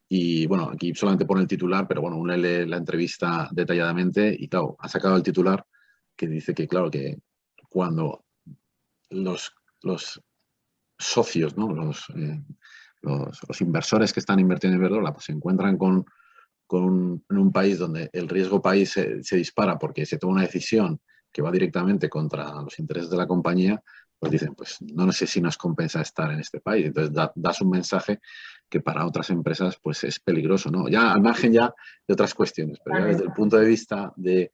Y bueno, aquí solamente pone el titular, pero bueno, uno lee la entrevista detalladamente y claro, ha sacado el titular que dice que, claro, que cuando los socios, ¿no? Los inversores que están invirtiendo en Iberdrola pues se encuentran en un país donde el riesgo país se dispara porque se toma una decisión que va directamente contra los intereses de la compañía, pues dicen, pues no sé si nos compensa estar en este país. Entonces das un mensaje que para otras empresas pues es peligroso, ¿no? Ya al margen ya de otras cuestiones, pero ya desde el punto de vista de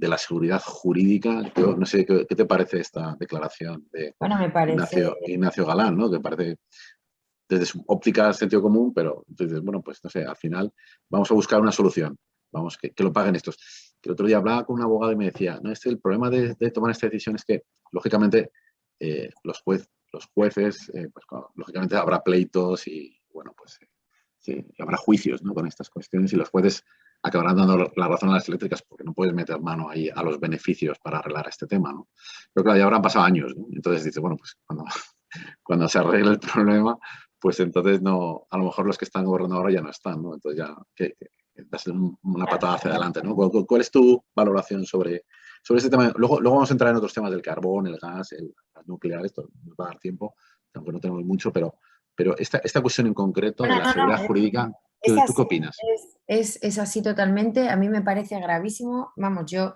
la seguridad jurídica, yo no sé qué te parece esta declaración de Bueno, me parece, Ignacio Galán, ¿no? Que parece desde su óptica sentido común, pero entonces, bueno, pues no sé, al final vamos a buscar una solución, vamos, que lo paguen estos. Que el otro día hablaba con un abogado y me decía, no, el problema de tomar esta decisión es que, lógicamente, los jueces, pues claro, lógicamente habrá pleitos y, bueno, pues sí, habrá juicios, ¿no? Con estas cuestiones y los jueces acabarán dando la razón a las eléctricas porque no puedes meter mano ahí a los beneficios para arreglar este tema, ¿no? Pero claro, ya habrán pasado años, ¿no? Entonces dice, bueno, pues cuando se arregle el problema, pues entonces no, a lo mejor los que están gobernando ahora ya no están, ¿no? Entonces ya que das una patada hacia adelante, ¿no? ¿Cuál es tu valoración sobre este tema? Luego vamos a entrar en otros temas del carbón, el gas, el nuclear, esto nos va a dar tiempo, aunque no tenemos mucho, pero esta cuestión en concreto de bueno, la no, seguridad no, jurídica, es ¿tú así, qué opinas? es así totalmente, a mí me parece gravísimo, vamos, yo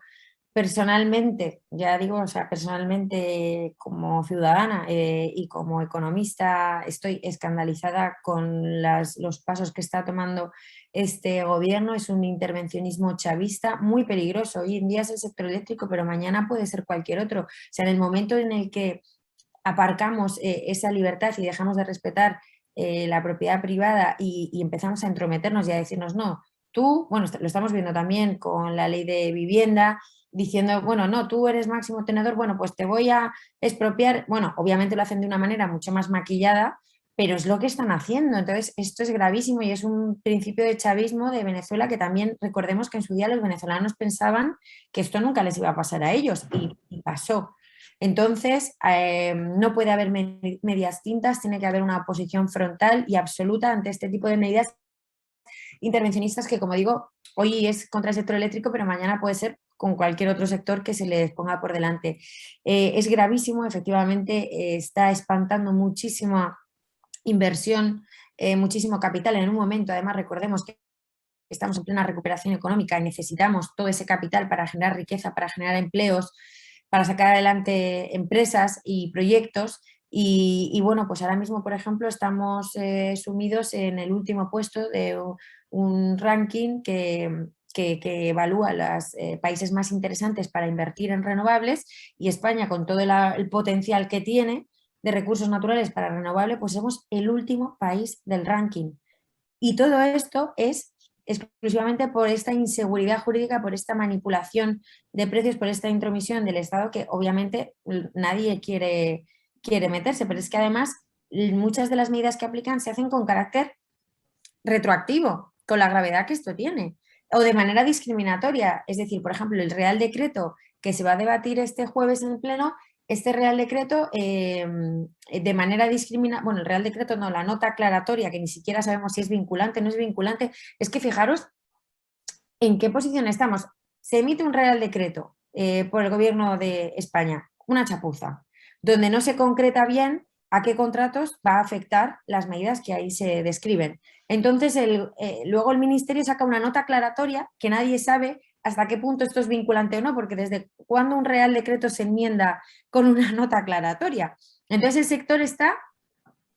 personalmente, ya digo, o sea, personalmente como ciudadana y como economista estoy escandalizada con los pasos que está tomando este gobierno. Es un intervencionismo chavista muy peligroso. Hoy en día es el sector eléctrico, pero mañana puede ser cualquier otro. O sea, en el momento en el que aparcamos esa libertad y dejamos de respetar la propiedad privada y empezamos a entrometernos y a decirnos, no, tú, bueno, lo estamos viendo también con la ley de vivienda, diciendo, bueno, no, tú eres máximo tenedor, bueno, pues te voy a expropiar. Bueno, obviamente lo hacen de una manera mucho más maquillada, pero es lo que están haciendo. Entonces, esto es gravísimo y es un principio de chavismo de Venezuela que también recordemos que en su día los venezolanos pensaban que esto nunca les iba a pasar a ellos y pasó. Entonces, no puede haber medias tintas, tiene que haber una posición frontal y absoluta ante este tipo de medidas intervencionistas que, como digo, hoy es contra el sector eléctrico, pero mañana puede ser con cualquier otro sector que se les ponga por delante. Es gravísimo, efectivamente, está espantando muchísima inversión, muchísimo capital en un momento. Además, recordemos que estamos en plena recuperación económica y necesitamos todo ese capital para generar riqueza, para generar empleos, para sacar adelante empresas y proyectos. Y bueno, pues ahora mismo, por ejemplo, estamos sumidos en el último puesto de un ranking que evalúa los países más interesantes para invertir en renovables y España, con todo el potencial que tiene de recursos naturales para renovable, pues somos el último país del ranking. Y todo esto es exclusivamente por esta inseguridad jurídica, por esta manipulación de precios, por esta intromisión del Estado que obviamente nadie quiere meterse, pero es que además muchas de las medidas que aplican se hacen con carácter retroactivo, con la gravedad que esto tiene, o de manera discriminatoria. Es decir, por ejemplo, el Real Decreto que se va a debatir este jueves en el Pleno, este Real Decreto de manera discriminatoria, bueno, el Real Decreto no, la nota aclaratoria, que ni siquiera sabemos si es vinculante o no es vinculante, es que fijaros en qué posición estamos. Se emite un Real Decreto por el Gobierno de España, una chapuza, donde no se concreta bien a qué contratos va a afectar las medidas que ahí se describen. Entonces, luego el Ministerio saca una nota aclaratoria que nadie sabe hasta qué punto esto es vinculante o no, porque desde cuándo un Real Decreto se enmienda con una nota aclaratoria. Entonces, el sector está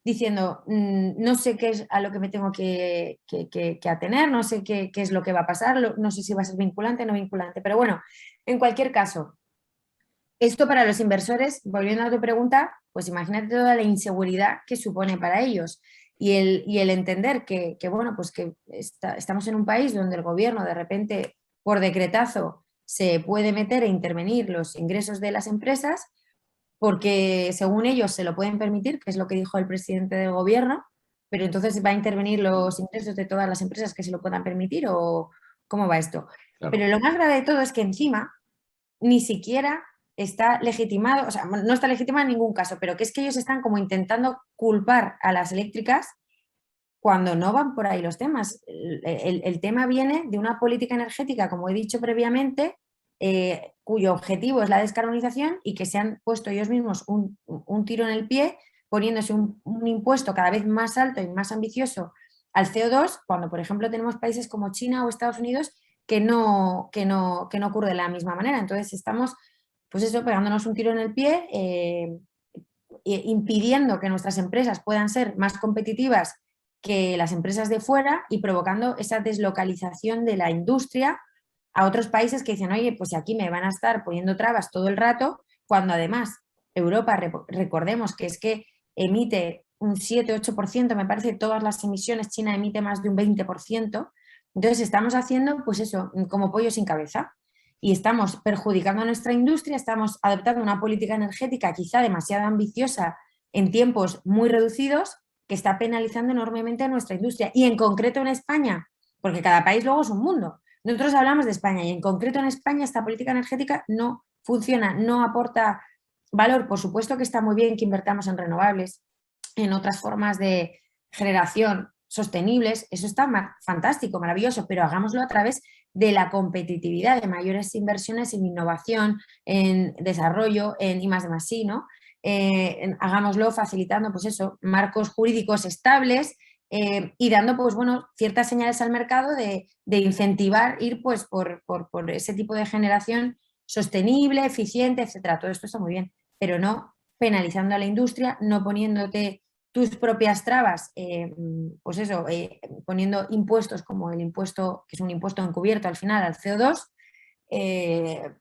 diciendo, no sé qué es a lo que me tengo que atener, no sé qué es lo que va a pasar, no sé si va a ser vinculante o no vinculante, pero bueno, en cualquier caso, esto para los inversores, volviendo a tu pregunta, pues imagínate toda la inseguridad que supone para ellos y el entender bueno, pues que estamos en un país donde el gobierno de repente, por decretazo, se puede meter e intervenir los ingresos de las empresas porque según ellos se lo pueden permitir, que es lo que dijo el presidente del gobierno, pero entonces va a intervenir los ingresos de todas las empresas que se lo puedan permitir o cómo va esto. Claro. Pero lo más grave de todo es que encima ni siquiera está legitimado, o sea, no está legitimado en ningún caso, pero que es que ellos están como intentando culpar a las eléctricas cuando no van por ahí los temas. El tema viene de una política energética, como he dicho previamente, cuyo objetivo es la descarbonización y que se han puesto ellos mismos un tiro en el pie poniéndose un impuesto cada vez más alto y más ambicioso al CO2, cuando por ejemplo tenemos países como China o Estados Unidos que no ocurre de la misma manera. Entonces estamos, pues eso, pegándonos un tiro en el pie, impidiendo que nuestras empresas puedan ser más competitivas que las empresas de fuera y provocando esa deslocalización de la industria a otros países que dicen, oye, pues aquí me van a estar poniendo trabas todo el rato, cuando además Europa, recordemos que es que emite un 7-8%, me parece, todas las emisiones, China emite más de un 20%, entonces estamos haciendo, pues eso, como pollo sin cabeza. Y estamos perjudicando a nuestra industria, estamos adoptando una política energética quizá demasiado ambiciosa en tiempos muy reducidos que está penalizando enormemente a nuestra industria. Y en concreto en España, porque cada país luego es un mundo. Nosotros hablamos de España y en concreto en España esta política energética no funciona, no aporta valor. Por supuesto que está muy bien que invertamos en renovables, en otras formas de generación sostenibles, eso está fantástico, maravilloso, pero hagámoslo a través de la competitividad, de mayores inversiones en innovación, en desarrollo, en I+D+I, ¿no? Hagámoslo facilitando, pues eso, marcos jurídicos estables y dando, pues bueno, ciertas señales al mercado de incentivar ir pues por ese tipo de generación sostenible, eficiente, etcétera. Todo esto está muy bien, pero no penalizando a la industria, no poniéndote tus propias trabas, pues eso, poniendo impuestos como el impuesto, que es un impuesto encubierto al final al CO2,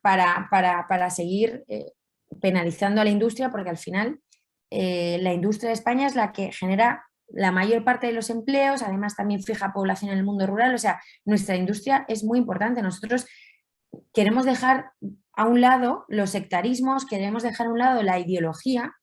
para seguir penalizando a la industria, porque al final la industria de España es la que genera la mayor parte de los empleos, además también fija población en el mundo rural, o sea, nuestra industria es muy importante. Nosotros queremos dejar a un lado los sectarismos, queremos dejar a un lado la ideología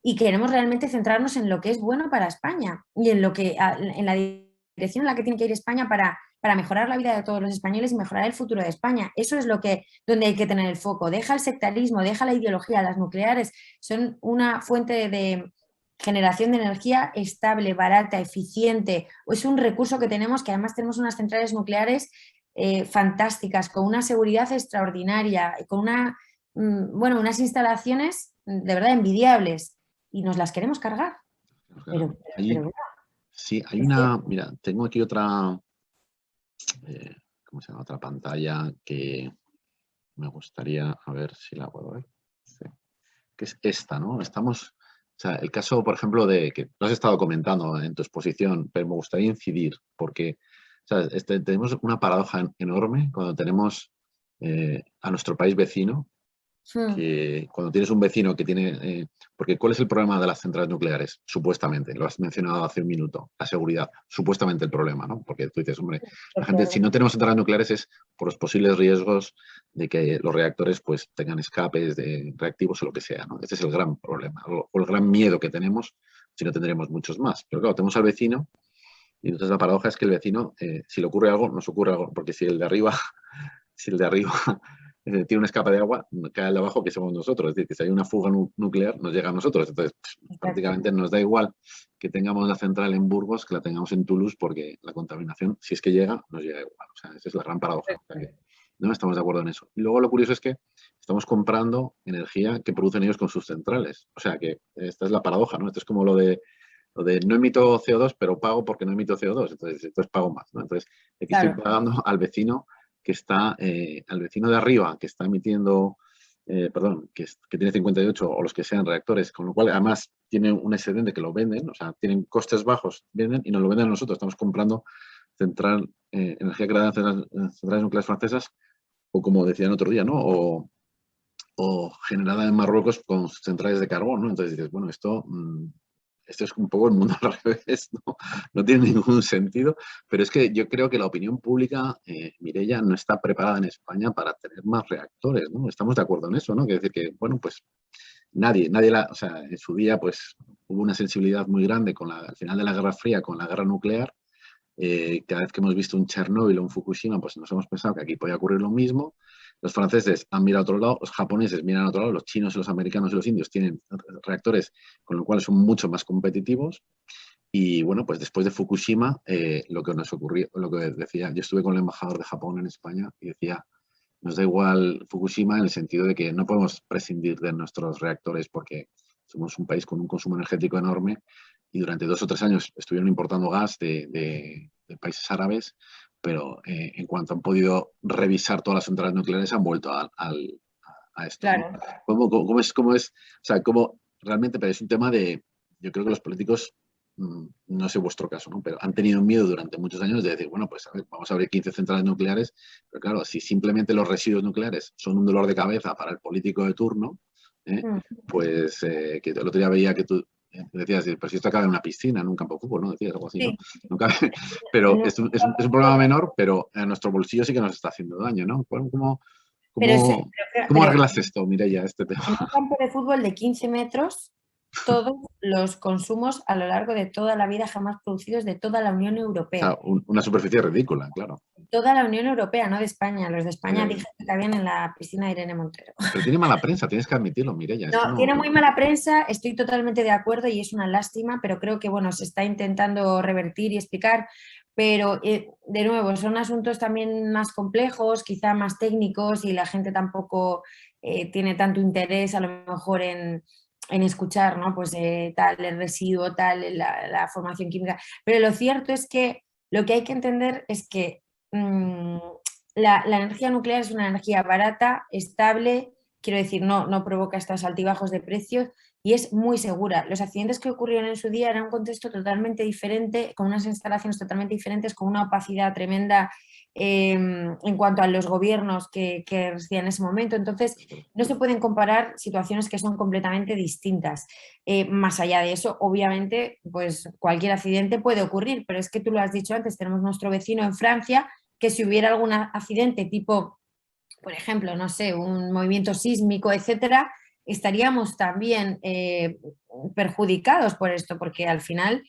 y queremos realmente centrarnos en lo que es bueno para España y en la dirección en la que tiene que ir España para mejorar la vida de todos los españoles y mejorar el futuro de España. Eso es donde hay que tener el foco. Deja el sectarismo, deja la ideología. Las nucleares son una fuente de generación de energía estable, barata, eficiente. Es un recurso que tenemos, que además tenemos unas centrales nucleares fantásticas, con una seguridad extraordinaria, con unas instalaciones de verdad envidiables y nos las queremos cargar. Claro. Pero sí, hay una, mira, tengo aquí otra, ¿cómo se llama? Otra pantalla que me gustaría, a ver si la puedo ver. Sí. Que es esta, ¿no? Estamos, o sea, el caso, por ejemplo, de que lo has estado comentando en tu exposición, pero me gustaría incidir, porque o sea, tenemos una paradoja enorme cuando tenemos a nuestro país vecino, que cuando tienes un vecino que tiene... porque ¿cuál es el problema de las centrales nucleares? Supuestamente, lo has mencionado hace un minuto, la seguridad, supuestamente el problema, ¿no? Porque tú dices, hombre, la gente, si no tenemos centrales nucleares es por los posibles riesgos de que los reactores pues tengan escapes de reactivos o lo que sea, ¿no? Ese es el gran problema, o el gran miedo que tenemos, si no tendremos muchos más. Pero claro, tenemos al vecino Y entonces la paradoja es que el vecino, si le ocurre algo, nos ocurre algo, porque si el de arriba, si el de arriba tiene una escapa de agua, cae el de abajo que somos nosotros. Es decir, que si hay una fuga nuclear, nos llega a nosotros. Entonces, Exacto. prácticamente nos da igual que tengamos la central en Burgos que la tengamos en Toulouse, porque la contaminación, si es que llega, nos llega igual. O sea, esa es la gran paradoja. O sea, que no estamos de acuerdo en eso. Y luego lo curioso es que estamos comprando energía que producen ellos con sus centrales. O sea, que esta es la paradoja, ¿no? Esto es como lo de no emito CO2, pero pago porque no emito CO2, entonces pago más, ¿no? Entonces, aquí estoy Claro, pagando al vecino que está, al vecino de arriba, que está emitiendo, perdón, que tiene 58 o los que sean reactores, con lo cual además tienen un excedente que lo venden, o sea, tienen costes bajos, venden y nos lo venden a nosotros. Estamos comprando energía creada en centrales nucleares francesas, o como decían otro día, ¿no? O generada en Marruecos con centrales de carbón, ¿no? Entonces dices, bueno, esto es un poco el mundo al revés, ¿no? No tiene ningún sentido, pero es que yo creo que la opinión pública, Mireia, no está preparada en España para tener más reactores, ¿no? Estamos de acuerdo en eso, ¿no? Quiere decir que, bueno, pues o sea, en su día, pues hubo una sensibilidad muy grande al final de la Guerra Fría, con la guerra nuclear. Cada vez que hemos visto un Chernóbil o un Fukushima, pues nos hemos pensado que aquí podía ocurrir lo mismo. Los franceses han mirado a otro lado, los japoneses miran a otro lado, los chinos, los americanos y los indios tienen reactores con lo cual son mucho más competitivos. Y bueno, pues después de Fukushima, lo que nos ocurrió, lo que decía, yo estuve con el embajador de Japón en España y decía, nos da igual Fukushima en el sentido de que no podemos prescindir de nuestros reactores porque somos un país con un consumo energético enorme y durante 2 o 3 años estuvieron importando gas de países árabes, pero en cuanto han podido revisar todas las centrales nucleares han vuelto a esto, ¿no? claro. ¿Cómo es? O sea, cómo realmente, pero es un tema de, yo creo que los políticos, no sé vuestro caso, ¿no? Pero han tenido miedo durante muchos años de decir, bueno, pues a ver, vamos a abrir 15 centrales nucleares, pero claro, si simplemente los residuos nucleares son un dolor de cabeza para el político de turno, ¿eh? Mm. Pues que el otro día veía que tú decías, pero si esto acaba en una piscina, en un campo de fútbol, ¿no? Decías algo así, ¿no? Sí, No cabe, pero en un es un problema menor, pero a nuestro bolsillo sí que nos está haciendo daño, ¿no? ¿Cómo, pero, cómo, cómo pero arreglas esto, Mireia, este tema? en un campo de fútbol de 15 metros, todos los consumos a lo largo de toda la vida jamás producidos de toda la Unión O sea, Europea. una superficie ridícula, claro. Toda la Unión Europea, no de España. Los de España Ya, ya. dije que cabían en la piscina de Irene Montero. Pero tiene mala prensa, tienes que admitirlo, Mireia. Esto No, no. tiene muy mala prensa, estoy totalmente de acuerdo y es una lástima, pero creo que bueno, se está intentando revertir y explicar, pero de nuevo, son asuntos también más complejos, quizá más técnicos y la gente tampoco tiene tanto interés a lo mejor en escuchar, ¿no? Pues tal, el residuo, tal, la formación química. Pero lo cierto es que lo que hay que entender es que la energía nuclear es una energía barata, estable. Quiero decir, no provoca estos altibajos de precios y es muy segura. Los accidentes que ocurrieron en su día eran un contexto totalmente diferente, con unas instalaciones totalmente diferentes, con una opacidad tremenda en cuanto a los gobiernos que residían en ese momento. Entonces, no se pueden comparar situaciones que son completamente distintas. Más allá de eso, obviamente, pues cualquier accidente puede ocurrir, pero es que tú lo has dicho antes, tenemos nuestro vecino en Francia, que si hubiera algún accidente tipo, por ejemplo, no sé, un movimiento sísmico, etcétera, estaríamos también perjudicados por esto, porque al final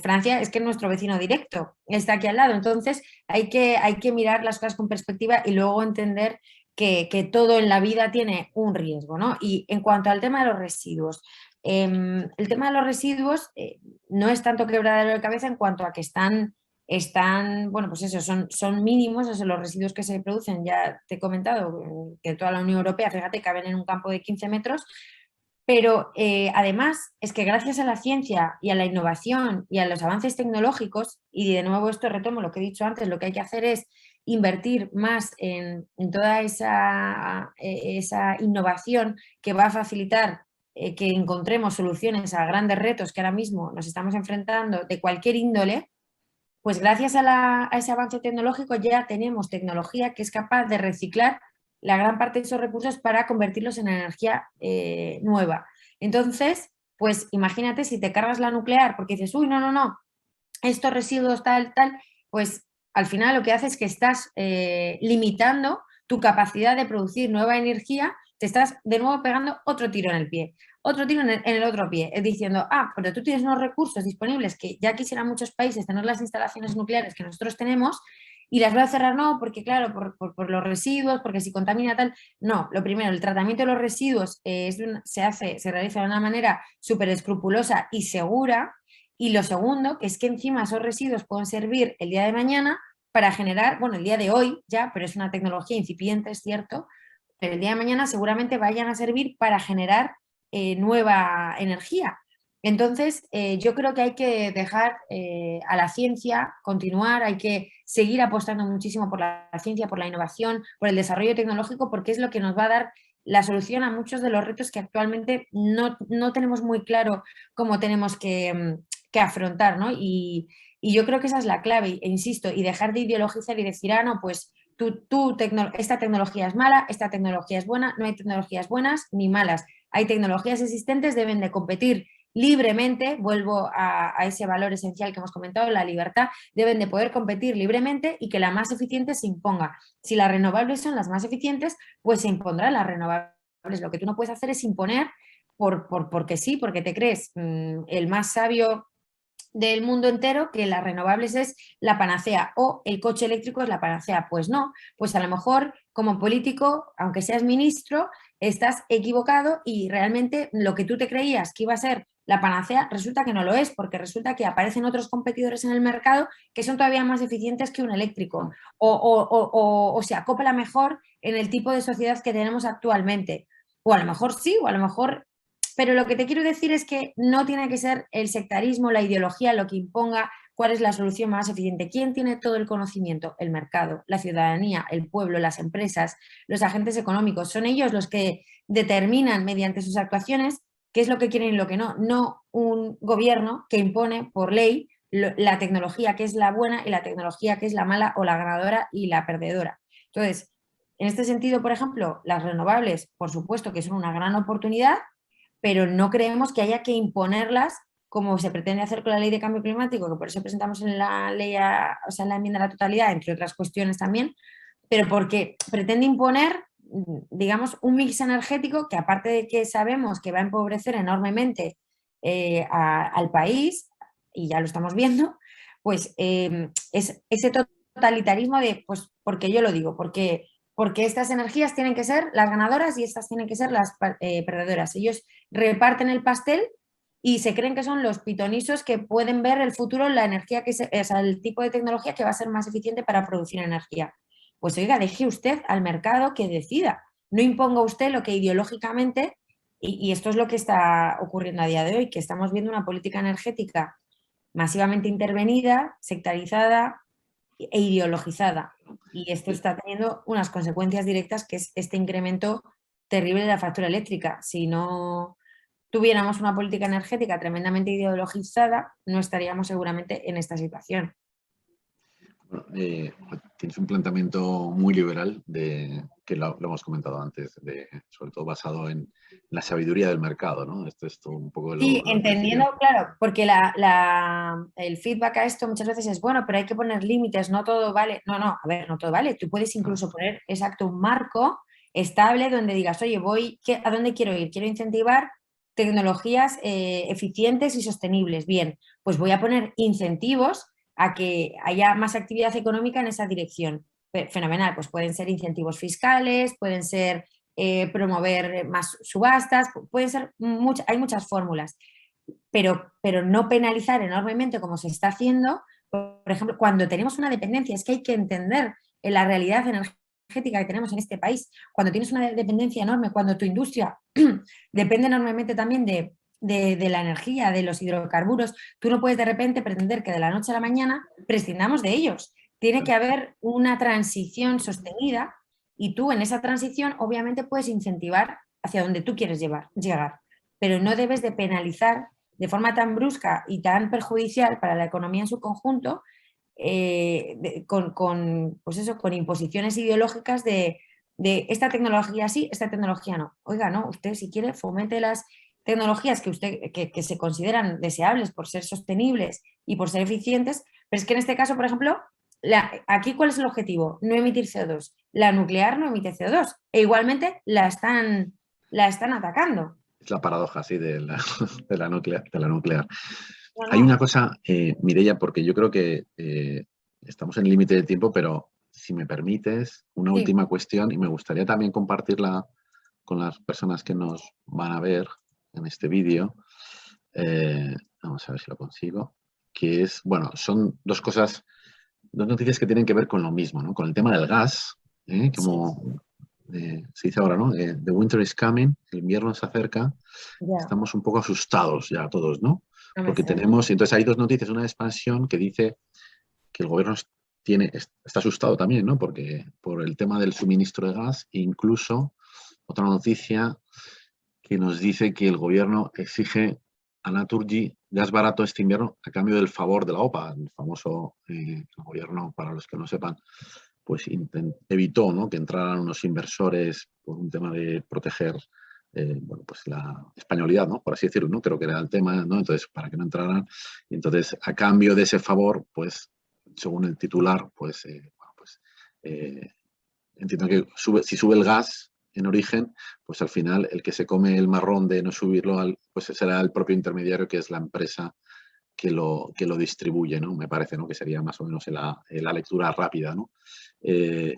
Francia es que es nuestro vecino directo, está aquí al lado. Entonces hay que mirar las cosas con perspectiva y luego entender que todo en la vida tiene un riesgo, ¿no? Y en cuanto al tema de los residuos, el tema de los residuos no es tanto quebradero de cabeza en cuanto a que están, bueno, pues eso, son mínimos, esos los residuos que se producen, ya te he comentado, que toda la Unión Europea, fíjate, caben en un campo de 15 metros, pero además es que gracias a la ciencia y a la innovación y a los avances tecnológicos, y de nuevo esto retomo lo que he dicho antes, lo que hay que hacer es invertir más en toda esa innovación que va a facilitar que encontremos soluciones a grandes retos que ahora mismo nos estamos enfrentando de cualquier índole. Pues gracias a ese avance tecnológico ya tenemos tecnología que es capaz de reciclar la gran parte de esos recursos para convertirlos en energía nueva. Entonces, pues imagínate si te cargas la nuclear porque dices, uy, no, estos residuos tal, pues al final lo que haces es que estás limitando tu capacidad de producir nueva energía, te estás de nuevo pegando otro tiro en el pie. otro tiro en el otro pie, diciendo, pero tú tienes unos recursos disponibles que ya quisieran muchos países tener las instalaciones nucleares que nosotros tenemos y las voy a cerrar, no, porque claro, por los residuos, porque si contamina tal. No, lo primero, el tratamiento de los residuos se realiza de una manera súper escrupulosa y segura. Y lo segundo, que es que encima esos residuos pueden servir el día de mañana para generar, bueno, el día de hoy ya, pero es una tecnología incipiente, es cierto, pero el día de mañana seguramente vayan a servir para generar nueva energía. Entonces, yo creo que hay que dejar a la ciencia continuar, hay que seguir apostando muchísimo por la ciencia, por la innovación, por el desarrollo tecnológico, porque es lo que nos va a dar la solución a muchos de los retos que actualmente no tenemos muy claro cómo tenemos que afrontar, ¿no? Y yo creo que esa es la clave, e insisto, y dejar de ideologizar y decir, no, pues esta tecnología es mala, esta tecnología es buena, no hay tecnologías buenas ni malas. Hay tecnologías existentes, deben de competir libremente, vuelvo a ese valor esencial que hemos comentado, la libertad, deben de poder competir libremente y que la más eficiente se imponga. Si las renovables son las más eficientes, pues se impondrán las renovables. Lo que tú no puedes hacer es imponer porque sí, porque te crees el más sabio del mundo entero, que las renovables es la panacea o el coche eléctrico es la panacea. Pues no, pues a lo mejor como político, aunque seas ministro, estás equivocado y realmente lo que tú te creías que iba a ser la panacea resulta que no lo es, porque resulta que aparecen otros competidores en el mercado que son todavía más eficientes que un eléctrico o se acopla mejor en el tipo de sociedad que tenemos actualmente. O a lo mejor sí, o a lo mejor, pero lo que te quiero decir es que no tiene que ser el sectarismo, la ideología, lo que imponga cuál es la solución más eficiente. ¿Quién tiene todo el conocimiento? El mercado, la ciudadanía, el pueblo, las empresas, los agentes económicos. Son ellos los que determinan mediante sus actuaciones qué es lo que quieren y lo que no. No un gobierno que impone por ley la tecnología que es la buena y la tecnología que es la mala o la ganadora y la perdedora. Entonces, en este sentido, por ejemplo, las renovables, por supuesto que son una gran oportunidad, pero no creemos que haya que imponerlas como se pretende hacer con la ley de cambio climático, que por eso presentamos en la ley, o sea, en la enmienda a la totalidad, entre otras cuestiones también, pero porque pretende imponer, digamos, un mix energético que aparte de que sabemos que va a empobrecer enormemente al país, y ya lo estamos viendo, pues es ese totalitarismo de, pues, porque yo lo digo, porque estas energías tienen que ser las ganadoras y estas tienen que ser las perdedoras. Ellos reparten el pastel y se creen que son los pitonisos que pueden ver el futuro, la energía o sea, el tipo de tecnología que va a ser más eficiente para producir energía. Pues oiga, deje usted al mercado que decida. No imponga usted lo que ideológicamente, y esto es lo que está ocurriendo a día de hoy, que estamos viendo una política energética masivamente intervenida, sectarizada e ideologizada. Y esto está teniendo unas consecuencias directas, que es este incremento terrible de la factura eléctrica. Si no tuviéramos una política energética tremendamente ideologizada, no estaríamos seguramente en esta situación. Bueno, tienes un planteamiento muy liberal, que lo hemos comentado antes, sobre todo basado en la sabiduría del mercado, ¿no? Esto es todo un poco Sí, lo que entendiendo, decía. claro, porque el feedback a esto muchas veces es bueno, pero hay que poner límites, no todo vale. No, no, a ver, no todo vale. Tú puedes incluso poner, exacto, un marco estable donde digas, oye, ¿a dónde quiero ir? Quiero incentivar tecnologías eficientes y sostenibles. Bien, pues voy a poner incentivos a que haya más actividad económica en esa dirección. Fenomenal, pues pueden ser incentivos fiscales, pueden ser promover más subastas, pueden ser hay muchas fórmulas, pero no penalizar enormemente como se está haciendo. Por ejemplo, cuando tenemos una dependencia, es que hay que entender en la realidad energética que tenemos en este país. Cuando tienes una dependencia enorme, cuando tu industria depende enormemente también de la energía, de los hidrocarburos, tú no puedes de repente pretender que de la noche a la mañana prescindamos de ellos. Tiene que haber una transición sostenida y tú en esa transición obviamente puedes incentivar hacia donde tú quieres llegar, pero no debes de penalizar de forma tan brusca y tan perjudicial para la economía en su conjunto pues eso, con imposiciones ideológicas de esta tecnología sí, esta tecnología no. Oiga, no, usted si quiere fomente las tecnologías que se consideran deseables por ser sostenibles y por ser eficientes, pero es que en este caso, por ejemplo, aquí ¿cuál es el objetivo? No emitir CO2. La nuclear no emite CO2 e igualmente la están atacando. Es la paradoja, sí, de la nuclear. No, Hay una no. cosa, Mireia, porque yo creo que estamos en el límite de tiempo, pero si me permites, una Sí, última cuestión, y me gustaría también compartirla con las personas que nos van a ver en este vídeo. Vamos a ver si lo consigo. Que es, bueno, son dos cosas, dos noticias que tienen que ver con lo mismo, ¿no? Con el tema del gas, sí, como se dice ahora, ¿no? The winter is coming, el invierno se acerca, ya, estamos un poco asustados ya todos, ¿no? no me Porque extraña. tenemos, entonces hay dos noticias, una de expansión que dice que el gobierno está asustado también, ¿no? Porque por el tema del suministro de gas, e incluso otra noticia que nos dice que el gobierno exige a Naturgy gas barato este invierno a cambio del favor de la OPA, el famoso gobierno, para los que no sepan, pues evitó, ¿no?, que entraran unos inversores por un tema de proteger bueno, pues la españolidad, ¿no?, por así decirlo, ¿no? Creo que era el tema, ¿no? Entonces, para que no entraran. Y entonces, a cambio de ese favor, pues, según el titular, pues, bueno, pues entiendo que si sube el gas en origen, pues al final el que se come el marrón de no subirlo, pues será el propio intermediario, que es la empresa que lo distribuye, ¿no? Me parece, ¿no?, que sería más o menos la lectura rápida, ¿no?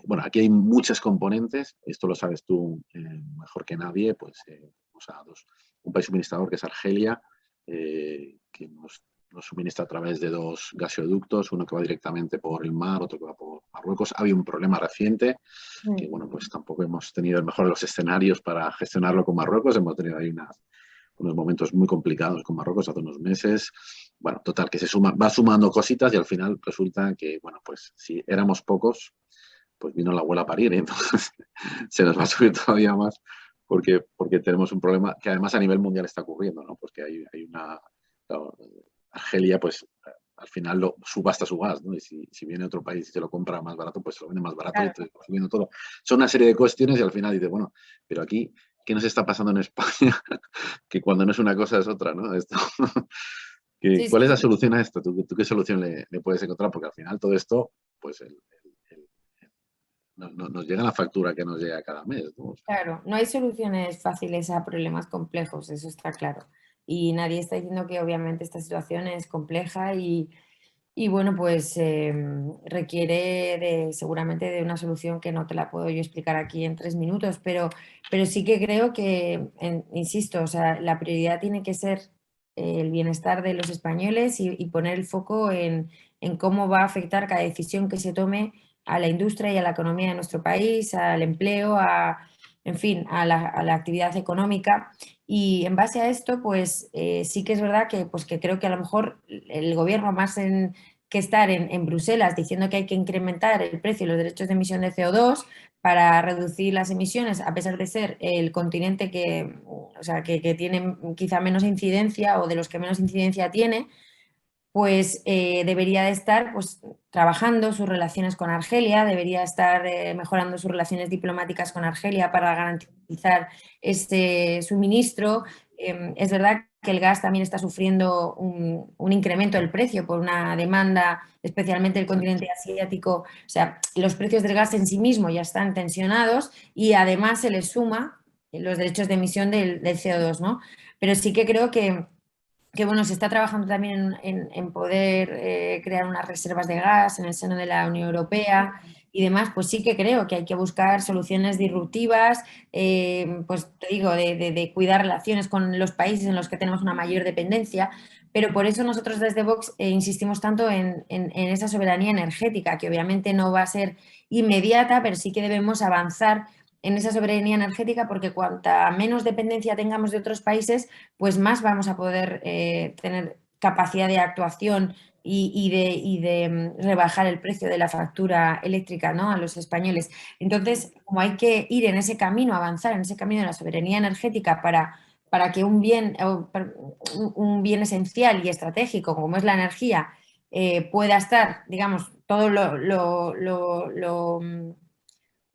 Bueno, aquí hay muchas componentes, esto lo sabes tú mejor que nadie, pues o sea, un país suministrador que es Argelia, que nos suministra a través de dos gasoductos, uno que va directamente por el mar, otro que va por Marruecos. Había un problema reciente que, Mm. bueno, pues tampoco hemos tenido el mejor de los escenarios para gestionarlo con Marruecos. Hemos tenido ahí unos momentos muy complicados con Marruecos hace unos meses. Bueno, total, que va sumando cositas y al final resulta que, bueno, pues si éramos pocos, pues vino la abuela a parir y entonces se nos va a subir todavía más porque tenemos un problema que además a nivel mundial está ocurriendo, ¿no? Porque hay una... Claro, Argelia, pues al final subasta su gas, ¿no? Y si viene otro país y se lo compra más barato, pues se lo vende más barato y Claro. entonces va subiendo todo. Son una serie de cuestiones y al final dice, bueno, pero aquí, ¿qué nos está pasando en España? Que cuando no es una cosa es otra, ¿no? Esto, Sí, ¿cuál es la sí, solución a esto? ¿Tú qué solución le puedes encontrar? Porque al final todo esto, pues nos llega la factura que nos llega cada mes, ¿no? O sea, claro. No hay soluciones fáciles a problemas complejos, eso está claro. Y nadie está diciendo que obviamente esta situación es compleja y bueno, pues requiere seguramente de una solución que no te la puedo yo explicar aquí en 3 minutos, pero sí que creo que, insisto, o sea, la prioridad tiene que ser el bienestar de los españoles y poner el foco en cómo va a afectar cada decisión que se tome a la industria y a la economía de nuestro país, al empleo, en fin, a la actividad económica. Y en base a esto, pues sí que es verdad que, pues, que creo que a lo mejor el gobierno más que estar en Bruselas diciendo que hay que incrementar el precio de los derechos de emisión de CO2 para reducir las emisiones, a pesar de ser el continente que, o sea, que tiene quizá menos incidencia o de los que menos incidencia tiene, pues debería de estar pues, trabajando sus relaciones con Argelia, debería estar mejorando sus relaciones diplomáticas con Argelia para garantizar este suministro. Es verdad que el gas también está sufriendo un incremento del precio por una demanda, especialmente del exacto. continente asiático. O sea, los precios del gas en sí mismo ya están tensionados y además se les suma los derechos de emisión del CO2, ¿no? Pero sí que creo que bueno, se está trabajando también en poder crear unas reservas de gas en el seno de la Unión Europea y demás, pues sí que creo que hay que buscar soluciones disruptivas, pues te digo, de cuidar relaciones con los países en los que tenemos una mayor dependencia, pero por eso nosotros desde Vox insistimos tanto en esa soberanía energética, que obviamente no va a ser inmediata, pero sí que debemos avanzar en esa soberanía energética porque cuanta menos dependencia tengamos de otros países, pues más vamos a poder tener capacidad de actuación y de rebajar el precio de la factura eléctrica, ¿no?, a los españoles. Entonces, como hay que ir en ese camino, avanzar en ese camino de la soberanía energética para que un bien esencial y estratégico como es la energía pueda estar, digamos, todo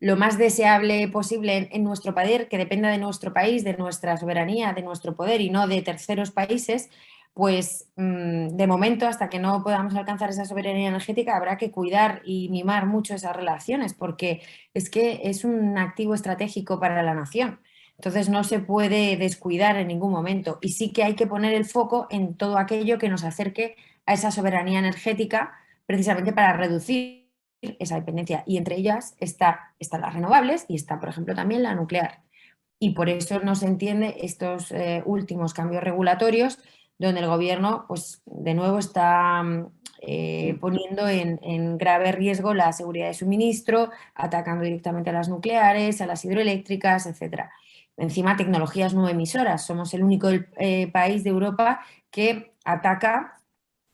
lo más deseable posible en nuestro poder, que dependa de nuestro país, de nuestra soberanía, de nuestro poder y no de terceros países, pues de momento, hasta que no podamos alcanzar esa soberanía energética, habrá que cuidar y mimar mucho esas relaciones, porque es que es un activo estratégico para la nación. Entonces no se puede descuidar en ningún momento y sí que hay que poner el foco en todo aquello que nos acerque a esa soberanía energética precisamente para reducir esa dependencia. Y entre ellas están las renovables y está, por ejemplo, también la nuclear. Y por eso no se entiende estos últimos cambios regulatorios donde el gobierno, pues, de nuevo está poniendo en grave riesgo la seguridad de suministro, atacando directamente a las nucleares, a las hidroeléctricas, etcétera. Encima, tecnologías no emisoras. Somos el único país de Europa que ataca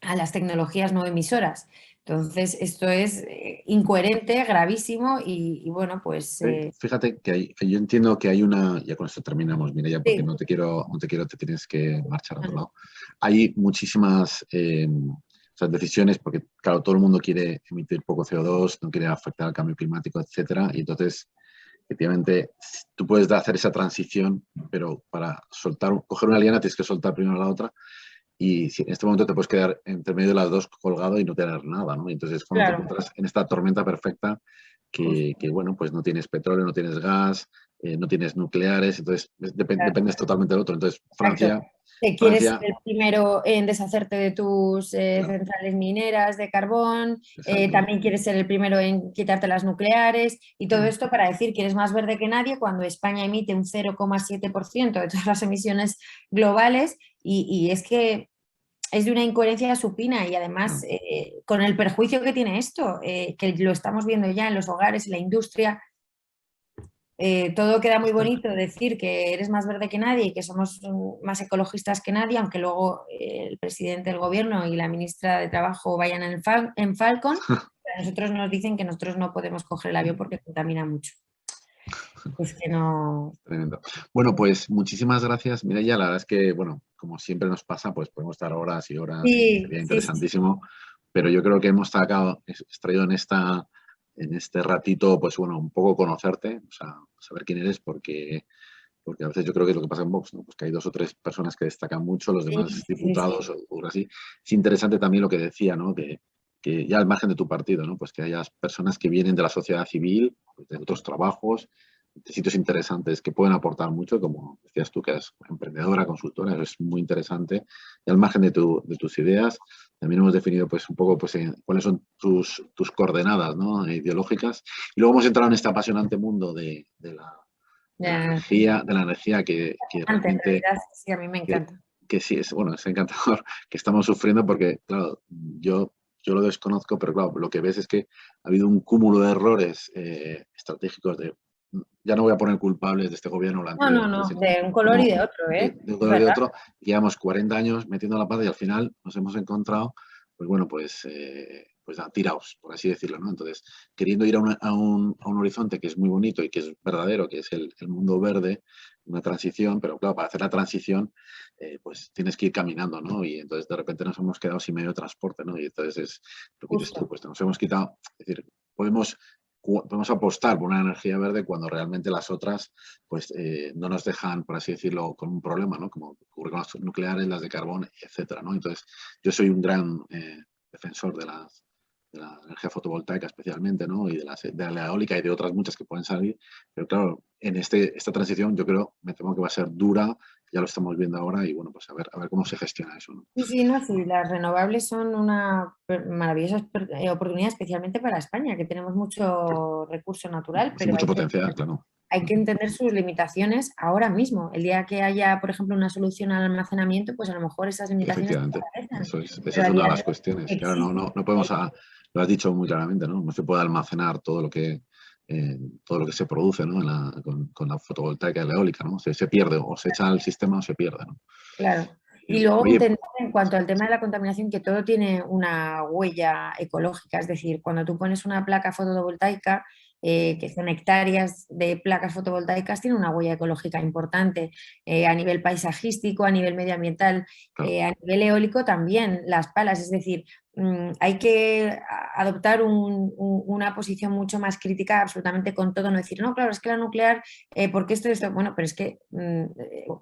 a las tecnologías no emisoras. Entonces, esto es incoherente, gravísimo y bueno, pues... Fíjate que yo entiendo que hay una, ya con esto terminamos, mira, ya porque sí. te tienes que marchar a otro lado. Hay muchísimas o sea, decisiones, porque claro, todo el mundo quiere emitir poco CO2, no quiere afectar al cambio climático, etcétera, y entonces, efectivamente, tú puedes hacer esa transición, pero para coger una liana tienes que soltar primero la otra, y si en este momento te puedes quedar entre medio de las dos colgado y no tener nada, ¿no? Y entonces cuando te Claro, encuentras en esta tormenta perfecta, justo. bueno, pues no tienes petróleo, no tienes gas, no tienes nucleares, entonces Claro, dependes totalmente del otro. Entonces exacto. Francia, Que quieres ser Francia, el primero en deshacerte de tus claro, centrales mineras de carbón, exacto. también quieres ser el primero en quitarte las nucleares y todo Mm, esto para decir que eres más verde que nadie cuando España emite un 0,7% de todas las emisiones globales y es que es de una incoherencia supina y además no, con el perjuicio que tiene esto, que lo estamos viendo ya en los hogares, en la industria. Todo queda muy está, bonito decir que eres más verde que nadie y que somos más ecologistas que nadie, aunque luego el presidente del gobierno y la ministra de Trabajo vayan en Falcon, pero a nosotros nos dicen que nosotros no podemos coger el avión porque contamina mucho. Es que no... tremendo. Bueno, pues muchísimas gracias, Mireia. La verdad es que, bueno, como siempre nos pasa, pues podemos estar horas y horas y Sí, sería sí, sí. interesantísimo, pero yo creo que hemos extraído en este ratito, pues bueno, un poco conocerte, o sea, saber quién eres, porque a veces yo creo que es lo que pasa en Vox, ¿no? Pues que hay dos o tres personas que destacan mucho, los Sí, demás sí, sí, diputados o así. Es interesante también lo que decía, ¿no? Que ya al margen de tu partido, ¿no? Pues que haya personas que vienen de la sociedad civil, pues de otros trabajos, de sitios interesantes que pueden aportar mucho, como decías tú, que eres emprendedora, consultora, eso es muy interesante. Y al margen de tus ideas, también hemos definido pues un poco pues, cuáles son tus coordenadas, ¿no? Ideológicas. Y luego hemos entrado en este apasionante mundo Ya, de la energía que antes, en realmente, realidad, sí, a mí me que, encanta. que sí es, bueno, es encantador, que estamos sufriendo porque, claro, yo lo desconozco, pero claro, lo que ves es que ha habido un cúmulo de errores estratégicos ya no voy a poner culpables de este gobierno o el No, anterior, no, ¿no? no, Sino de un color y como de otro, ¿eh? de un Es color y de verdad. otro, llevamos 40 años metiendo la pata y al final nos hemos encontrado, pues bueno, pues tiraos, por así decirlo, ¿no? Entonces, queriendo ir a un horizonte que es muy bonito y que es verdadero, que es el mundo verde, una transición, pero claro, para hacer la transición, pues tienes que ir caminando, ¿no? Y entonces de repente nos hemos quedado sin medio de transporte, ¿no? Y entonces es lo que dices tú, Justo. pues nos hemos quitado, es decir, podemos apostar por una energía verde cuando realmente las otras pues no nos dejan, por así decirlo, con un problema, ¿no? Como ocurre con las nucleares, las de carbón, etcétera, ¿no? Entonces, yo soy un gran defensor de la energía fotovoltaica especialmente, ¿no? Y de la eólica y de otras muchas que pueden salir, pero claro, en esta transición yo creo, me temo que va a ser dura, ya lo estamos viendo ahora y bueno, pues a ver cómo se gestiona eso, ¿no? Sí, sí, no, sí, las renovables son una maravillosa oportunidad, especialmente para España, que tenemos mucho recurso natural, Es pero mucho potencial, claro. hay que entender sus limitaciones ahora mismo. El día que haya, por ejemplo, una solución al almacenamiento, pues a lo mejor esas limitaciones Efectivamente, desaparecen. esa Pero es a una día de de las hoy cuestiones. Claro, existe. no podemos, lo has dicho muy claramente, ¿no? No se puede almacenar todo lo que se produce, ¿no? Con la fotovoltaica y la eólica, ¿no? Se pierde, o se echa al sistema o se pierde, ¿no? Claro. Y luego Oye, entender en cuanto al tema de la contaminación que todo tiene una huella ecológica, es decir, cuando tú pones una placa fotovoltaica, que son hectáreas de placas fotovoltaicas, tiene una huella ecológica importante a nivel paisajístico, a nivel medioambiental, claro, a nivel eólico también, las palas, es decir, hay que adoptar una posición mucho más crítica absolutamente con todo, no decir, no, claro, es que la nuclear, porque esto, bueno, pero es que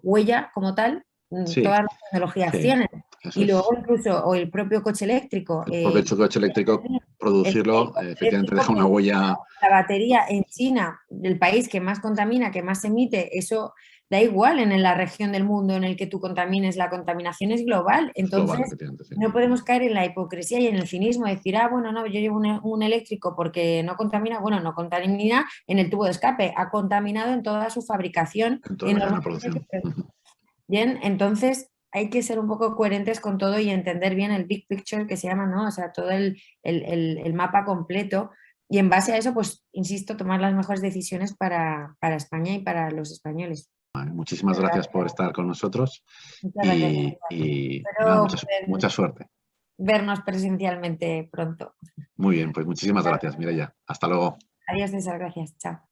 huella como tal sí, todas las tecnologías sí, tienen. eso Y luego es. incluso, o el propio coche eléctrico, El propio coche eléctrico, el producirlo, coche efectivamente eléctrico deja una huella. la batería en China, del país que más contamina, que más emite, eso da igual en la región del mundo en el que tú contamines, la contaminación es global. Es global, Entonces, efectivamente, sí. no podemos caer en la hipocresía y en el cinismo de decir, ah, bueno, no, yo llevo un eléctrico porque no contamina. Bueno, no contamina en el tubo de escape, ha contaminado en toda su fabricación En toda la cadena de enormemente. producción. Bien, entonces hay que ser un poco coherentes con todo y entender bien el big picture que se llama, ¿no? O sea, todo el mapa completo. Y en base a eso, pues, insisto, tomar las mejores decisiones para España y para los españoles. Vale, muchísimas gracias por estar con nosotros Muchas gracias. y nada, Espero poder mucha suerte. vernos presencialmente pronto. Muy bien, pues muchísimas gracias, Mireia. Hasta luego. Adiós, César. Gracias. Chao.